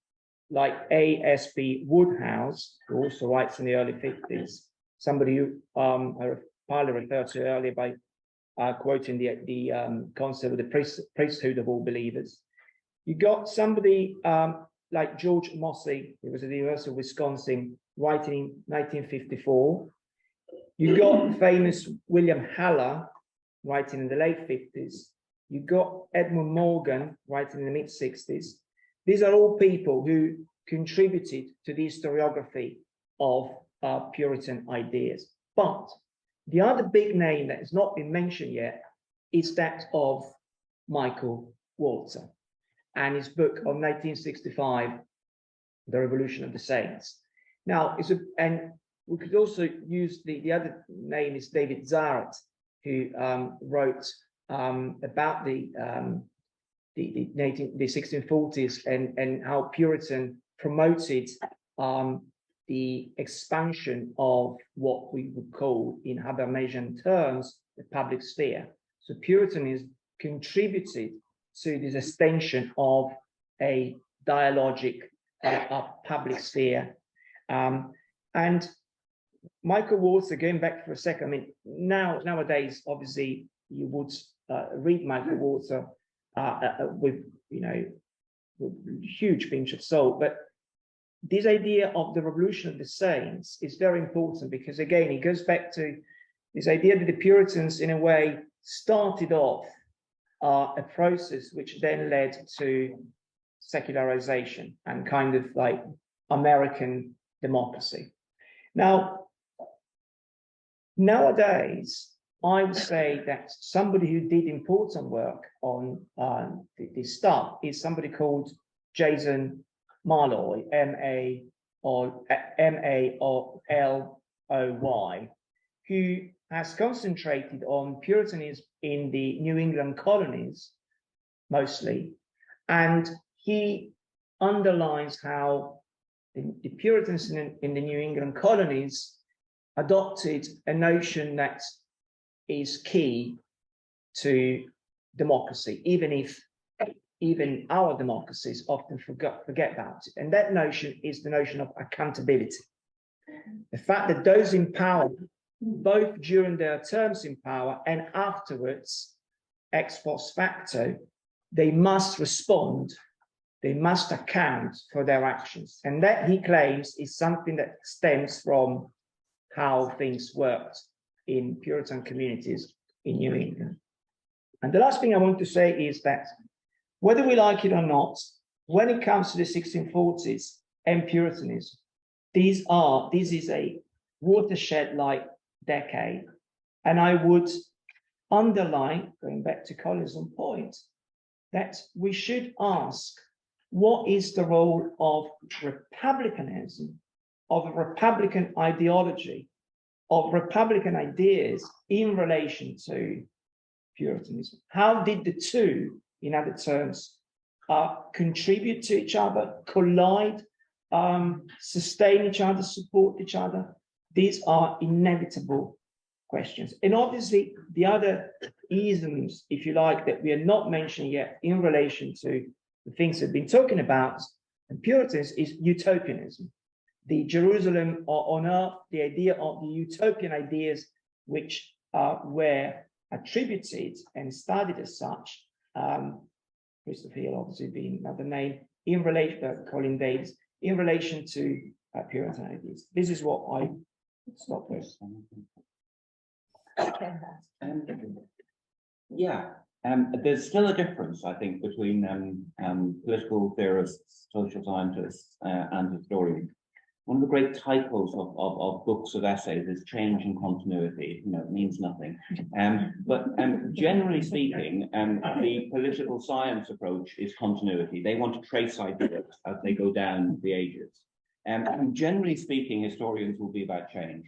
like A.S.B. Woodhouse, who also writes in the early 50s, somebody who I partly referred to earlier by quoting the concept of the priesthood of all believers. You got somebody like George Mossey, who was at the University of Wisconsin, writing in 1954. You got famous William Haller, writing in the late 50s. You got Edmund Morgan, writing in the mid-60s. These are all people who contributed to the historiography of Puritan ideas. But the other big name that has not been mentioned yet is that of Michael Walzer and his book of 1965, The Revolution of the Saints. Now, and we could also use the other name is David Zarrett, who wrote about the 1640s and how Puritan promoted the expansion of what we would call, in Habermasian terms, the public sphere. So Puritanism contributed to this extension of a dialogic public sphere. And Michael Walzer, going back for a second, I mean, nowadays, obviously, you would read Michael Walzer with huge pinch of salt, but this idea of the revolution of the saints is very important because, again, it goes back to this idea that the Puritans, in a way, started off a process which then led to secularization and kind of like American democracy. Now, nowadays, I would say that somebody who did important work on this stuff is somebody called Jason Malloy, M-A-R-L-O-Y, or Malloy, who has concentrated on Puritanism in the New England colonies mostly, and he underlines how the Puritans in the New England colonies adopted a notion that is key to democracy, even our democracies often forget about it. And that notion is the notion of accountability. The fact that those in power, both during their terms in power and afterwards, ex post facto, they must respond, they must account for their actions. And that, he claims, is something that stems from how things worked in Puritan communities in New England. And the last thing I want to say is that whether we like it or not, when it comes to the 1640s and Puritanism, this is a watershed-like decade. And I would underline, going back to Colin's point, that we should ask, what is the role of republicanism, of a republican ideology, of republican ideas in relation to Puritanism? How did the two, in other terms, contribute to each other, collide, sustain each other, support each other? These are inevitable questions. And obviously, the other isms, if you like, that we are not mentioning yet in relation to the things we've been talking about and Puritans is utopianism. The Jerusalem on earth, the idea of the utopian ideas which were attributed and studied as such, Christopher Hill obviously being another name, in relation to Colin Davis, in relation to Puritan ideas. This is what I stop with. There's still a difference, I think, between political theorists, social scientists, and historians. One of the great typos of books of essays is change and continuity. You know, it means nothing. But generally speaking, the political science approach is continuity. They want to trace ideas as they go down the ages. And generally speaking, historians will be about change.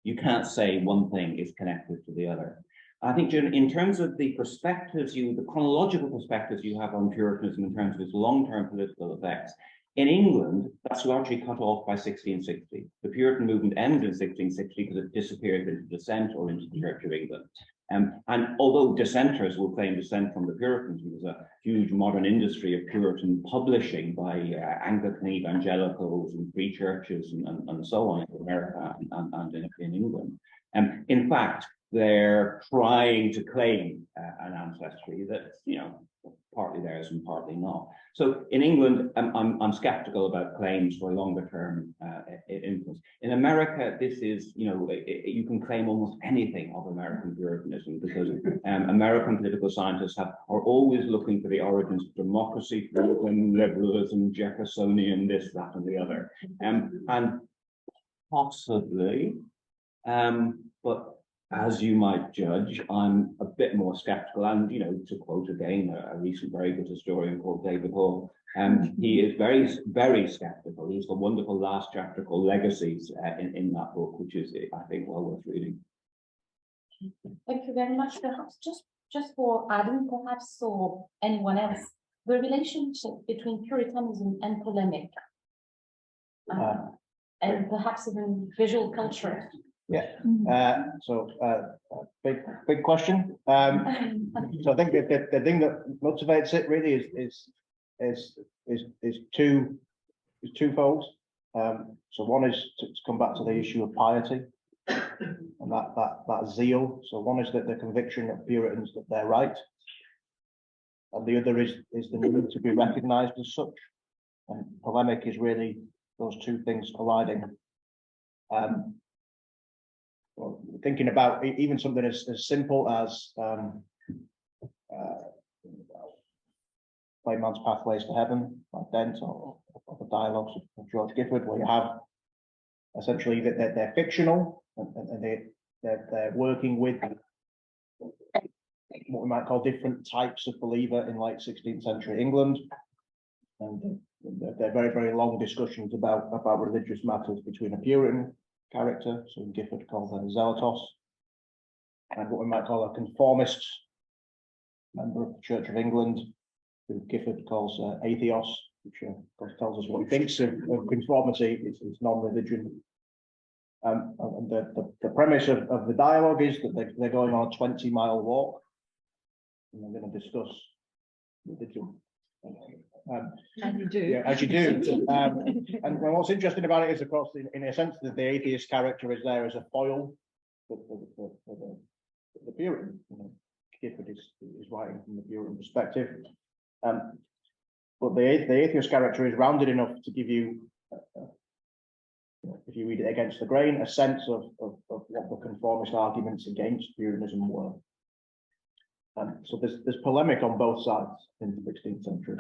You can't say one thing is connected to the other. I think in terms of the perspectives, the chronological perspectives you have on Puritanism in terms of its long-term political effects, in England, that's largely cut off by 1660. The Puritan movement ended in 1660 because it disappeared into dissent or into the Church of England. And although dissenters will claim descent from the Puritans, there was a huge modern industry of Puritan publishing by Anglican evangelicals and free churches and so on in America and in England. In fact, they're trying to claim an ancestry that's, you know, partly theirs and partly not. So in England, I'm skeptical about claims for longer term influence. In America, this is, you know, you can claim almost anything of American Puritanism because American political scientists are always looking for the origins of democracy, freedom, liberalism, Jeffersonian, this, that, and the other. And possibly, but as you might judge, I'm a bit more skeptical. And, you know, to quote again a recent very good historian called David Hall, he is very, very skeptical. He's got a wonderful last chapter called Legacies in that book, which is, I think, well worth reading. Thank you very much. Perhaps just for adding, perhaps, or anyone else, the relationship between Puritanism and polemic, and perhaps even visual culture. Yeah. Big question. So I think that the thing that motivates it really is twofold. So one is to come back to the issue of piety and that zeal. So one is that the conviction of Puritans that they're right, and the other is the need to be recognised as such. And polemic is really those two things colliding. Well, thinking about even something as simple as Plain Man's Pathways to Heaven, like Dent, or the dialogues of George Gifford, where you have essentially that they're fictional and they're working with what we might call different types of believer in late 16th century England. And they're very, very long discussions about religious matters between a Puritan character, so Gifford calls them Zealotos, and what we might call a conformist member of the Church of England, who Gifford calls atheos, which of course tells us what he thinks of conformity. It's non-religion. And the premise of the dialogue is that they're going on a 20-mile walk, and they're going to discuss religion. And you do. Yeah, as you do. And what's interesting about it is, of course, in a sense, that the atheist character is there as a foil for the Puritan. You know, Gifford is writing from the Puritan perspective. But the atheist character is rounded enough to give you, if you read it against the grain, a sense of what the conformist arguments against Puritanism were. So there's polemic on both sides in the 16th century.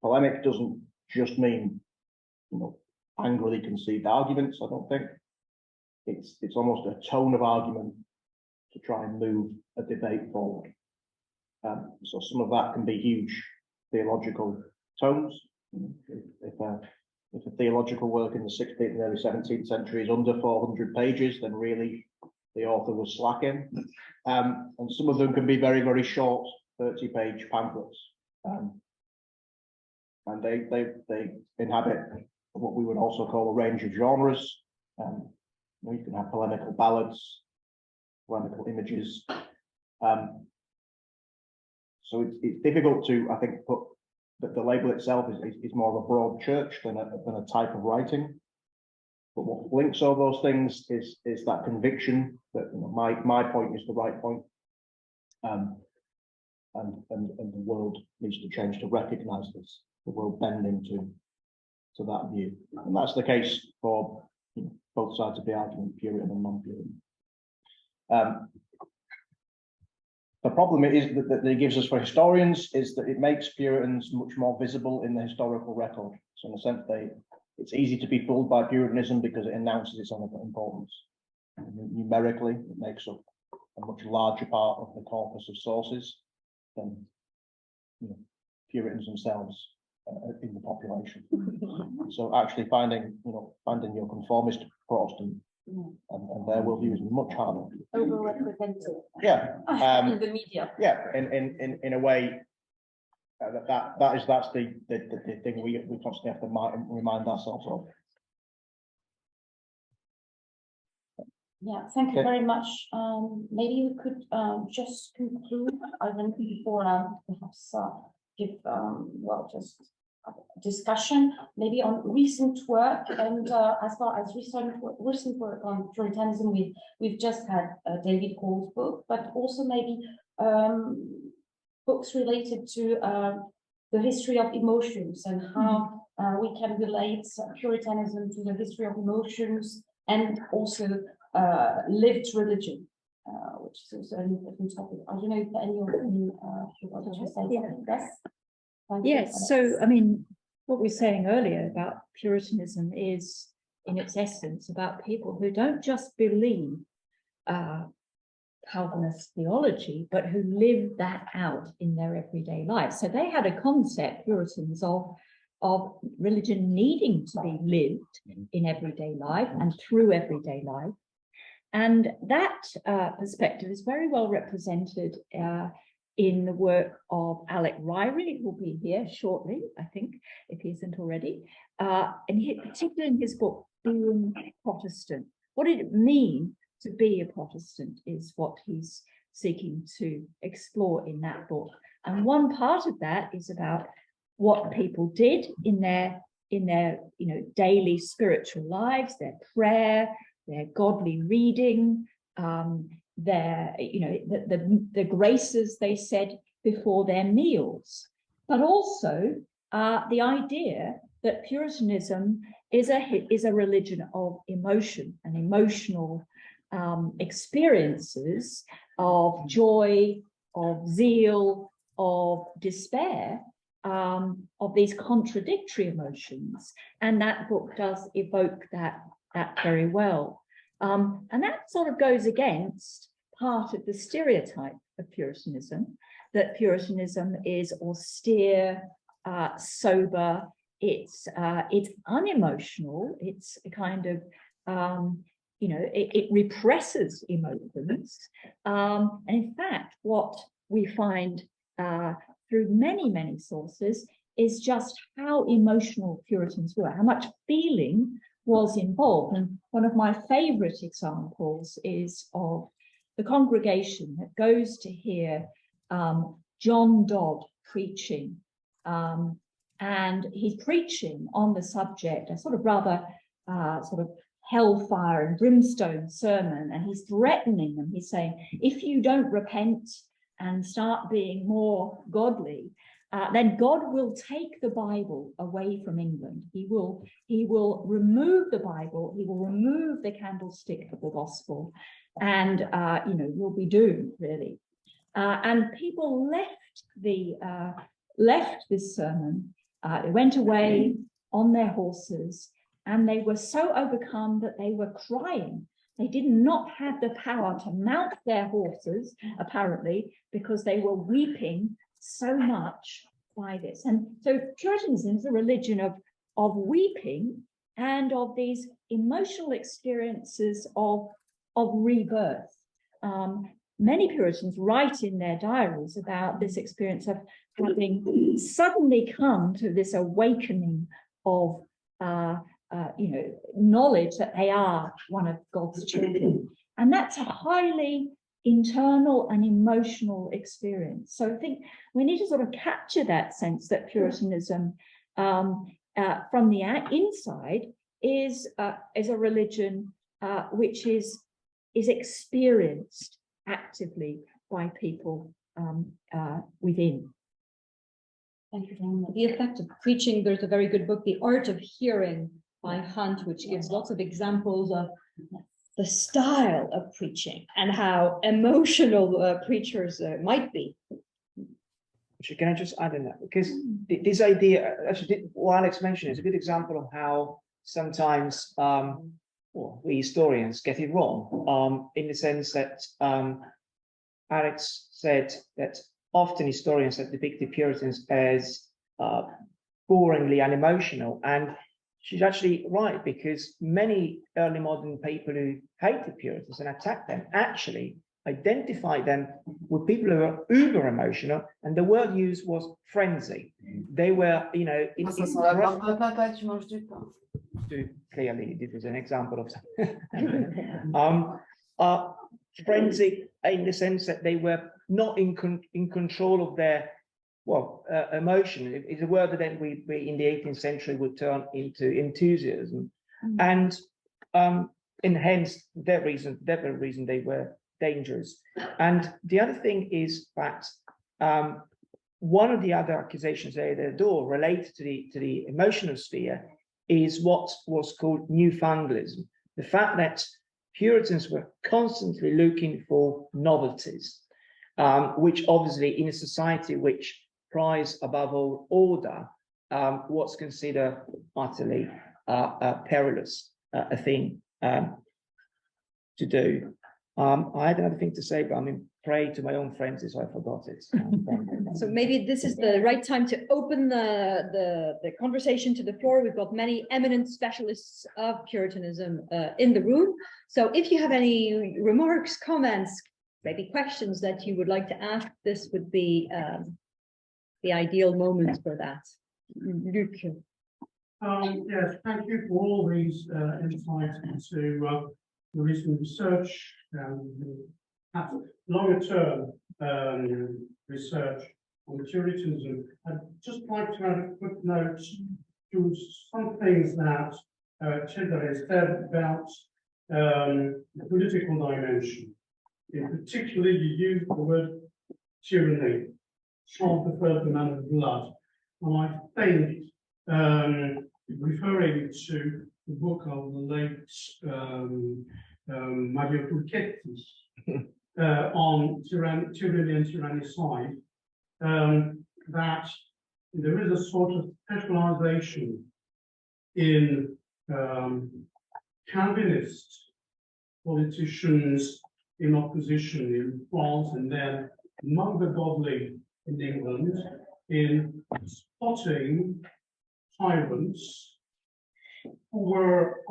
Polemic doesn't just mean, angrily conceived arguments. I don't think it's almost a tone of argument to try and move a debate forward. So some of that can be huge theological tones. If a theological work in the 16th and early 17th century is under 400 pages, then really the author was slacking. And some of them can be very, very short, 30-page pamphlets. And they inhabit what we would also call a range of genres. You can have polemical ballads, polemical images. So it's difficult to, I think, put that the label itself is more of a broad church than a type of writing. But what links all those things is that conviction that my point is the right point, and the world needs to change to recognise this. The world bending to that view, and that's the case for both sides of the argument, Puritan and non-Puritan. The problem is that it gives us for historians is that it makes Puritans much more visible in the historical record. So in a sense, it's easy to be fooled by Puritanism because it announces its own importance. Numerically, it makes up a much larger part of the corpus of sources than Puritans themselves in the population. So actually finding your conformist Protestant and their worldview is much harder. Overrepresented. Yeah. In the media. Yeah, in a way that's the thing we constantly have to remind ourselves of. Yeah, thank you Okay. very much. Maybe we could just conclude. I think before perhaps give just a discussion maybe on recent work, and as far as recent work on Puritanism, we've just had David Hall's book, but also maybe books related to the history of emotions and how we can relate Puritanism to the history of emotions, and also lived religion, which is also an important topic. I don't know if any of you wanted to say something. Yes. Yes, so I mean, what we were saying earlier about Puritanism is, in its essence, about people who don't just believe Calvinist theology, but who live that out in their everyday life. So they had a concept, Puritans, of religion needing to be lived in everyday life and through everyday life. And that perspective is very well represented in the work of Alec Ryrie, who will be here shortly, I think, if he isn't already, and particularly in his book, Being Protestant. What did it mean to be a Protestant is what he's seeking to explore in that book. And one part of that is about what people did in their daily spiritual lives, their prayer, their godly reading, the graces they said before their meals, but also the idea that Puritanism is a religion of emotion and emotional experiences of joy, of zeal, of despair, of these contradictory emotions. And that book does evoke that very well. And that sort of goes against part of the stereotype of Puritanism, that Puritanism is austere, sober, it's unemotional, it's a kind of, you know, it represses emotions. And in fact, what we find through many sources is just how emotional Puritans were, how much feeling was involved. And one of my favorite examples is of the congregation that goes to hear John Dodd preaching. And he's preaching on the subject, a sort of rather sort of hellfire and brimstone sermon, and he's threatening them. He's saying, if you don't repent and start being more godly, then God will take the Bible away from England. He will remove the Bible. He will remove the candlestick of the gospel, and you know, you'll be doomed, really. And people left this sermon. They went away on their horses, and they were so overcome that they were crying. They did not have the power to mount their horses, apparently, because they were weeping so much by this. And so Puritanism is a religion of weeping and of these emotional experiences of rebirth. Many Puritans write in their diaries about this experience of having suddenly come to this awakening of you know, knowledge that they are one of God's children. And that's a highly internal and emotional experience. So I think we need to sort of capture that sense that Puritanism from the inside is a religion which is experienced actively by people within. Thank you very much. The effect of preaching, there's a very good book, The Art of Hearing by Hunt, which gives lots of examples of the style of preaching and how emotional preachers might be. Can I just add in that? Because this idea, actually, what Alex mentioned is a good example of how sometimes well, we historians get it wrong, in the sense that Alex said that often historians have depicted Puritans as boringly unemotional, and she's actually right, because many early modern people who hated Puritans and attacked them actually identified them with people who were uber emotional, and the word used was frenzy. They were, you know, clearly this is an example of frenzy in the sense that they were not in control of their emotion. It's a word that then we in the 18th century would turn into enthusiasm, and hence that reason they were dangerous. And the other thing is that one of the other accusations at their door related to the emotional sphere is what was called Newfoundlism, the fact that Puritans were constantly looking for novelties, which obviously in a society which prize above all order, what's considered utterly perilous a thing to do. I had another thing to say, but I'm in prey to my own frenzy, so I forgot it. So maybe this is the right time to open the conversation to the floor. We've got many eminent specialists of Puritanism in the room. So if you have any remarks, comments, maybe questions that you would like to ask, this would be the ideal moment for that. Luc. Yes, thank you for all these insights into the recent research and longer term research on Puritanism. I'd just like to add a quick note to some things that Cesare said about the political dimension. In particular, you used the word tyranny, of the first man of blood. And I think, referring to the book of the late Mario Pulchetti on tyranny and tyrannicide, that there is a sort of specialization in Calvinist politicians in opposition in France and then among the godly in England in spotting tyrants who were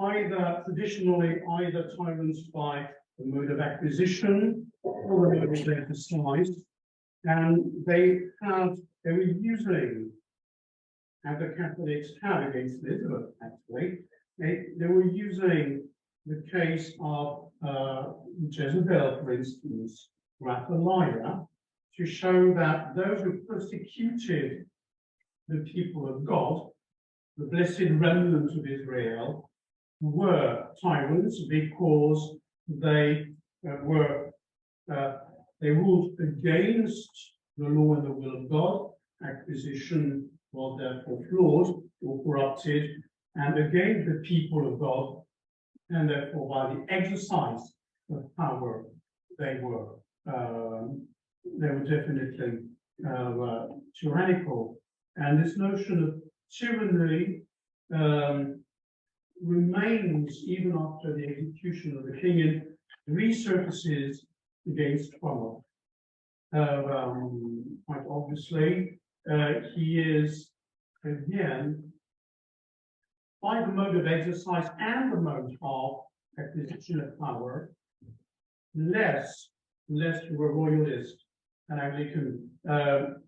traditionally either tyrants by the mode of acquisition or the mode of exercise, and they were using, and the Catholics had against Elizabeth actually, they were using the case of Jezebel, for instance, Rathaliah, to show that those who persecuted the people of God, the blessed remnant of Israel, were tyrants because they they ruled against the law and the will of God. Acquisition was therefore flawed or corrupted, and against the people of God, and therefore by the exercise of power, they were definitely tyrannical. And this notion of tyranny remains even after the execution of the king and resurfaces against Cromwell. Quite obviously, he is again, by the mode of exercise and the mode of acquisition of power, less to a royalist, an Anglican, an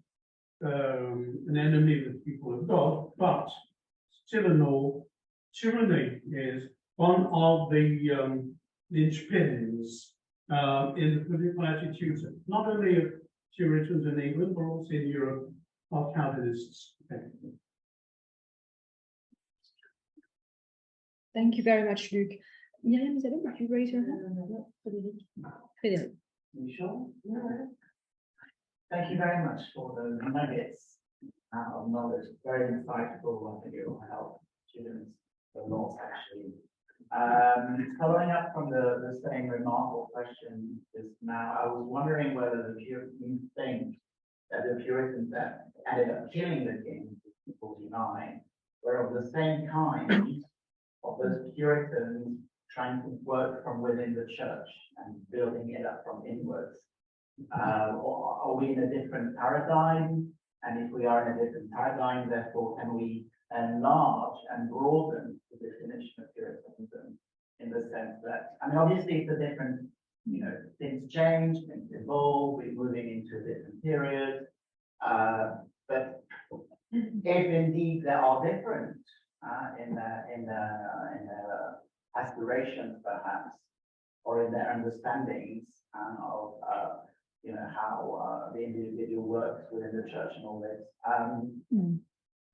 enemy of the people of God, but still in all, tyranny is one of the linchpins in the political attitudes, not only of Puritans in England, but also in Europe, of Calvinists. Thank you very much, Luc. Miriam, is that it? Would you raise your hand? Frédéric. You sure? Yeah. Thank you very much for the nuggets of knowledge. Very insightful. I think it will help students a lot, actually. Following up from the same remarkable question just now, I was wondering whether the Puritans think that the Puritans that ended up killing the king in 1649 were of the same kind of those Puritans trying to work from within the church and building it up from inwards. Or are we in a different paradigm? And if we are in a different paradigm, therefore, can we enlarge and broaden the definition of Puritanism in the sense that, I mean, obviously it's a different, things change, things evolve, we're moving into a different period. But if indeed there are different in their aspirations, perhaps, or in their understandings of how the individual works within the church and all this,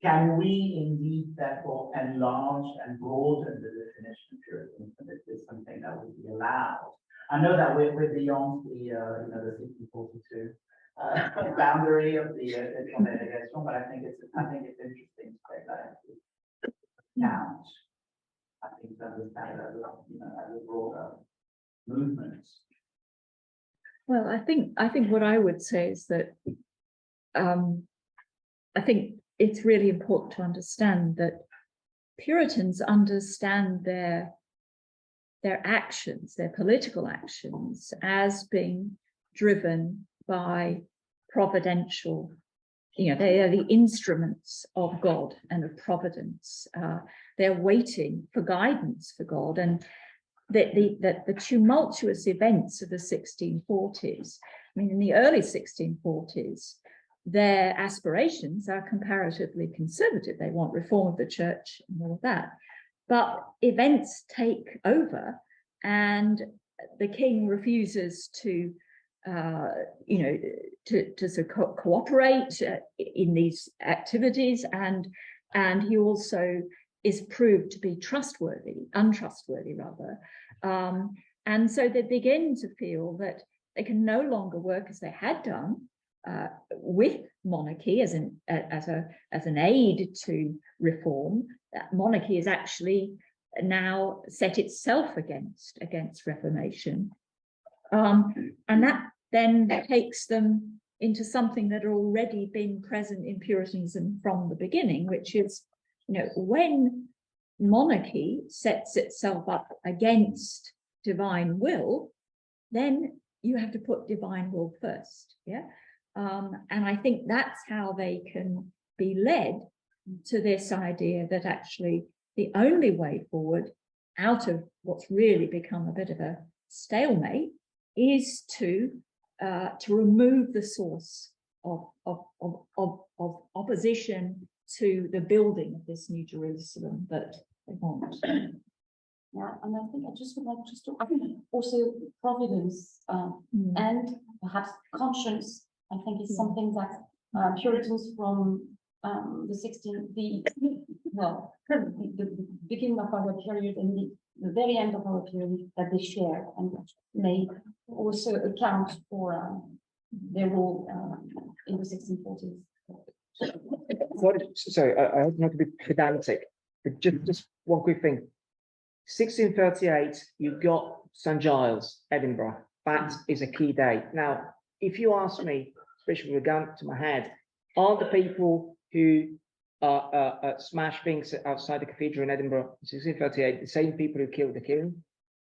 can we indeed therefore enlarge and broaden the definition of Puritanism? Is this something that would be allowed? I know that we're beyond the 1642 boundary of the agrégation, but I think it's interesting to take that into account. I think to understand it as a broader movement. Well, I think what I would say is that I think it's really important to understand that Puritans understand their actions, their political actions, as being driven by providential, they are the instruments of God and of providence. They're waiting for guidance for God, and the tumultuous events of the 1640s. I mean, in the early 1640s, their aspirations are comparatively conservative. They want reform of the church and all of that. But events take over, and the king refuses to sort of cooperate in these activities, and he also is proved to be untrustworthy rather. And so they begin to feel that they can no longer work as they had done with monarchy as an aid to reform. That monarchy is actually now set itself against reformation, and that then takes them into something that had already been present in Puritanism from the beginning, which is, when monarchy sets itself up against divine will, then you have to put divine will first. Yeah. And I think that's how they can be led to this idea that actually the only way forward out of what's really become a bit of a stalemate is to remove the source of opposition to the building of this new Jerusalem that they want. Yeah, and I think I just would like just to also providence and perhaps conscience. I think it's something that Puritans from the beginning of our period and the very end of our period that they share and may also account for their role in the 1640s. Sorry, I hope not to be pedantic, but just one quick thing. 1638, you got St. Giles, Edinburgh. That is a key date. Now, if you ask me, especially with a gun to my head, are the people who smash things outside the cathedral in Edinburgh in 1638 the same people who killed the king?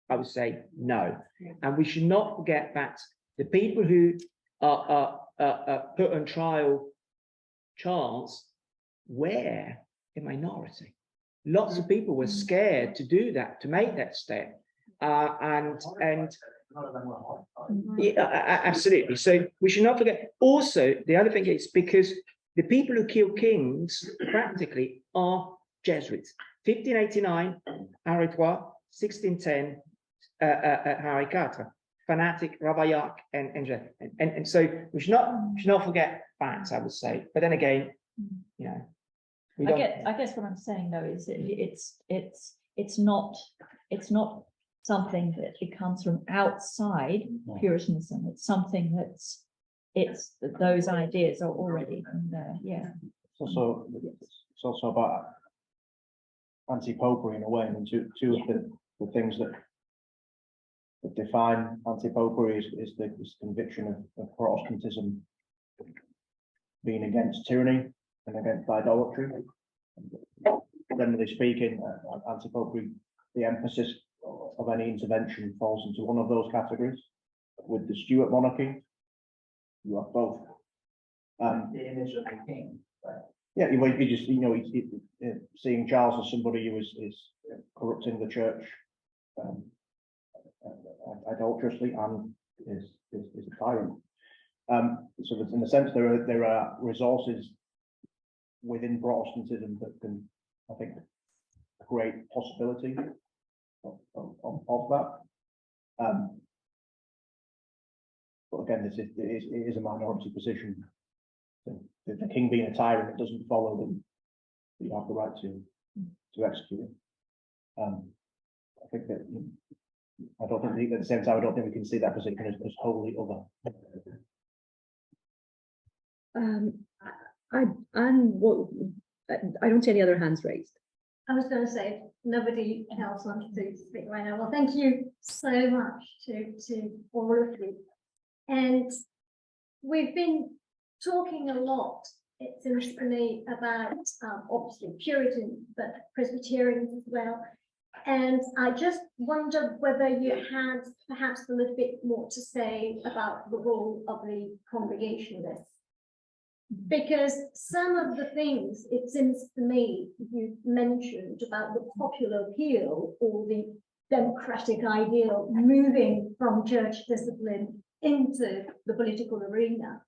I would say no. And we should not forget that the people who put on trial Charles were a minority. Lots of people were scared to do that, to make that step. And yeah, absolutely. So we should not forget. Also, the other thing is because the people who kill kings practically are Jesuits. 1589, Henri III, 1610, Henri IV, fanatic, Ravaillac, and so we should not forget that, I would say. But then again, you know, I guess what I'm saying though is it's not something that it comes from outside Puritanism. It's something those ideas are already in there. Yeah. It's also about anti-popery in a way. I mean, two of the things that define anti-popery is this conviction of Protestantism being against tyranny and against idolatry. Generally speaking, anti-popery, the emphasis of any intervention falls into one of those categories. With the Stuart monarchy, you have both. The image of the king. Right? Yeah, you just seeing Charles as somebody who is corrupting the church idolatrously and is a tyrant. So that in a sense there are resources within Protestantism that can, I think, create possibility of that. But again, it is a minority position. The king being a tyrant, it doesn't follow that you have the right to execute it. I think that I don't think at the same time I don't think we can see that position as wholly other. I don't see any other hands raised. I was going to say, nobody else wanted to speak right now. Well, thank you so much to all of you. And we've been talking a lot, it seems to me, about obviously Puritan, but Presbyterians as well. And I just wondered whether you had perhaps a little bit more to say about the role of the Congregationalists. Because some of the things, it seems to me, you mentioned about the popular appeal or the democratic ideal moving from church discipline into the political arena,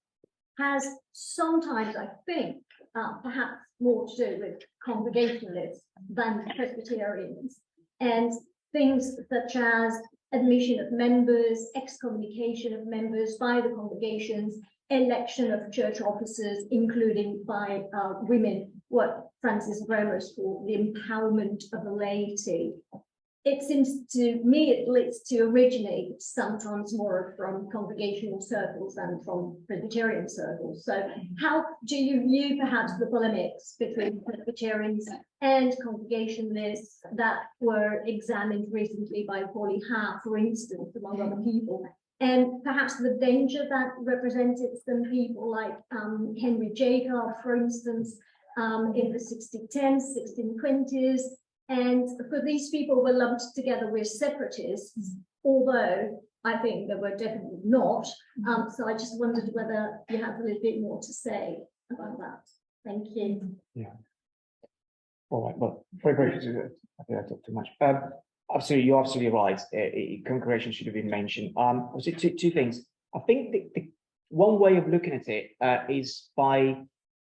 has sometimes, I think, perhaps more to do with Congregationalists than Presbyterians, and things such as admission of members, excommunication of members by the congregations, election of church officers, including by women, what Francis Bremer's called the empowerment of the laity. It seems to me at least to originate sometimes more from congregational circles than from Presbyterian circles. So how do you view perhaps the polemics between Presbyterians and Congregationalists that were examined recently by Polly Howe, for instance, among other people? And perhaps the danger that represented some people like Henry Jacob, for instance, in the 1610s, 1620s. And for these people were lumped together with separatists, although I think there were definitely not. So I just wondered whether you have a little bit more to say about that. Thank you. All right, well, very briefly, I think I talked too much. Absolutely, you're absolutely right. Congregation should have been mentioned. Was it two things? I think the one way of looking at it is by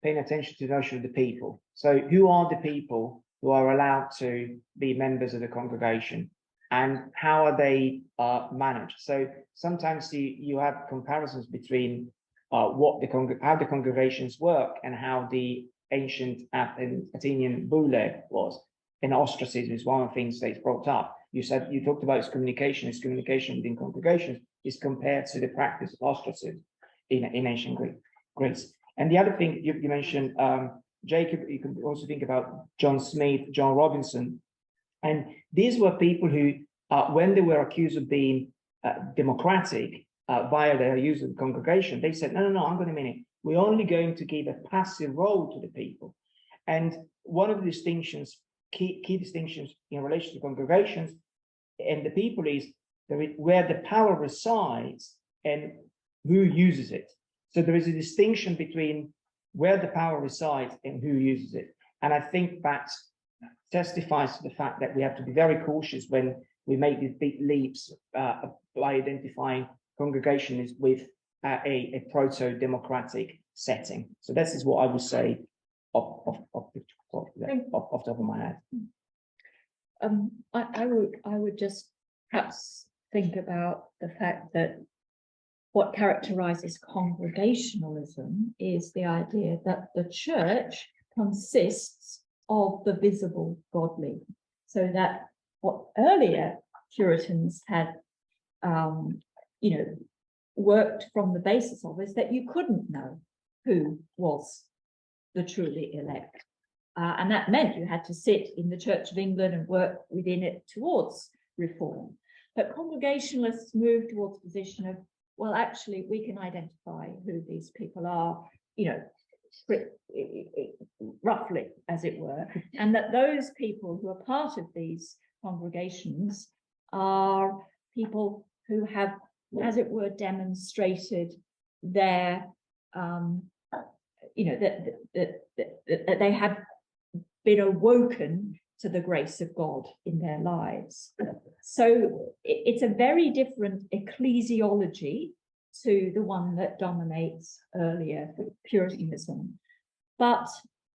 paying attention to the notion of the people. So who are the people who are allowed to be members of the congregation, and how are they managed? So sometimes you have comparisons between how the congregations work and how the ancient Athenian boule was. And ostracism is one of the things that's brought up. You talked about excommunication. Excommunication within congregations is compared to the practice of ostracism in ancient Greece. And the other thing you mentioned, Jacob, you can also think about John Smith, John Robinson. And these were people who, when they were accused of being democratic via their use of the congregation, they said, no, hang on a minute. We're only going to give a passive role to the people. And one of the distinctions, key distinctions in relation to congregations and the people is where the power resides and who uses it. So there is a distinction between where the power resides and who uses it. And I think that testifies to the fact that we have to be very cautious when we make these big leaps by identifying congregations with a proto-democratic setting. So this is what I would say off the top of my head. I would just perhaps think about the fact that what characterizes congregationalism is the idea that the church consists of the visible godly, so that what earlier Puritans had, worked from the basis of is that you couldn't know who was the truly elect. And that meant you had to sit in the Church of England and work within it towards reform. But Congregationalists moved towards the position of, well, actually, we can identify who these people are, roughly, as it were, and that those people who are part of these congregations are people who have, as it were, demonstrated their, that they have been awoken to the grace of God in their lives. So it's a very different ecclesiology to the one that dominates earlier Puritanism. But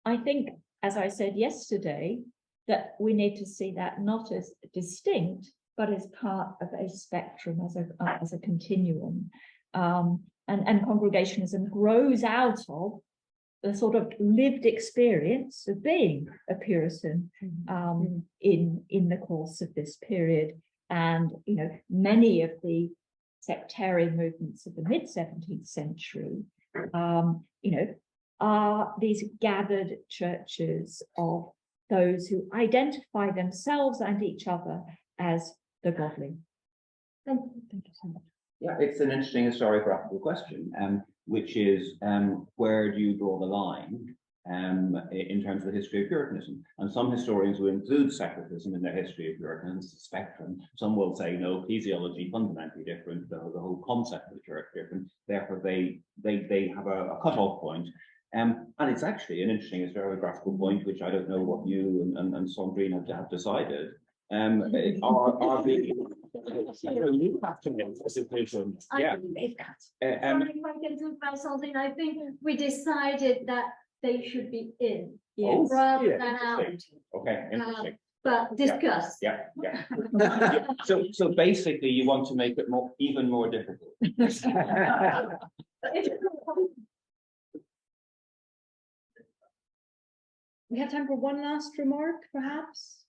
I think, as I said yesterday, that we need to see that not as distinct, but as part of a spectrum, as a continuum. And Congregationalism grows out of the sort of lived experience of being a Puritan in the course of this period. And, many of the sectarian movements of the mid-17th century, are these gathered churches of those who identify themselves and each other as the godly. Thank you so much. Yeah, it's an interesting historiographical question, which is where do you draw the line in terms of the history of Puritanism? And some historians will include secularism in their history of Puritanism, it's a spectrum. Some will say, no, ecclesiology fundamentally different, the whole concept of the church different, therefore they have a cutoff point. And it's actually an interesting historiographical point, which I don't know what you and Sandrine have decided. Are the you have to make this decision. Yeah. If I can talk about something, I think we decided that they should be in rather than out. Okay, interesting. But discuss. Yeah. So basically, you want to make it even more difficult. We have time for one last remark, perhaps.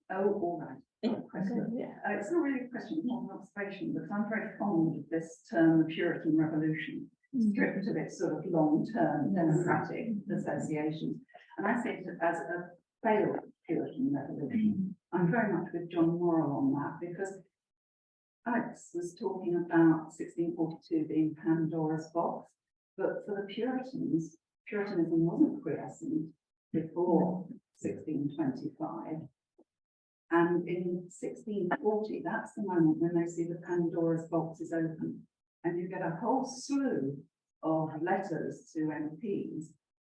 Oh, all right. It's not really a question, it's not an observation, because I'm very fond of this term, the Puritan Revolution, stripped of its sort of long-term democratic associations. And I see it as a failed Puritan revolution. I'm very much with John Morrell on that, because Alex was talking about 1642 being Pandora's box, but for the Puritans, Puritanism wasn't quiescent before 1625. And in 1640, that's the moment when they see the Pandora's box is open. And you get a whole slew of letters to MPs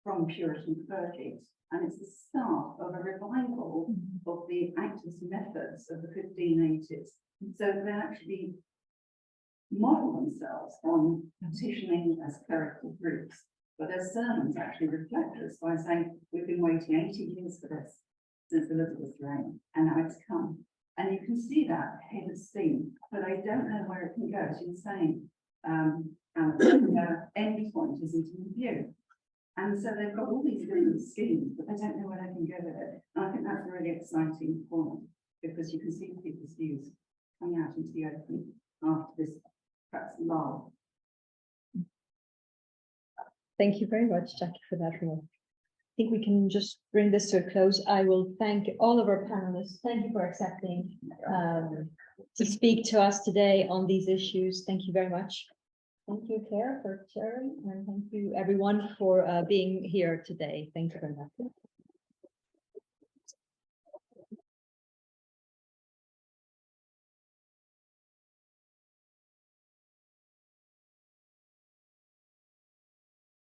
from Puritan clergy. And it's the start of a revival of the activist methods of the 1580s. So they actually model themselves on petitioning as clerical groups. But their sermons actually reflect this by saying, we've been waiting 80 years for this since Elizabeth's reign, and now it's come. And you can see that head of steam, but they don't know where it can go, as you're saying. And the end point isn't in view. And so they've got all these different schemes, but they don't know where they can go with it. And I think that's a really exciting point, because you can see people's views coming out into the open after this perhaps lull. Thank you very much, Jackie, for that role. I think we can just bring this to a close. I will thank all of our panelists. Thank you for accepting to speak to us today on these issues. Thank you very much. Thank you, Claire, for sharing, and thank you everyone for being here today. Thank you very much.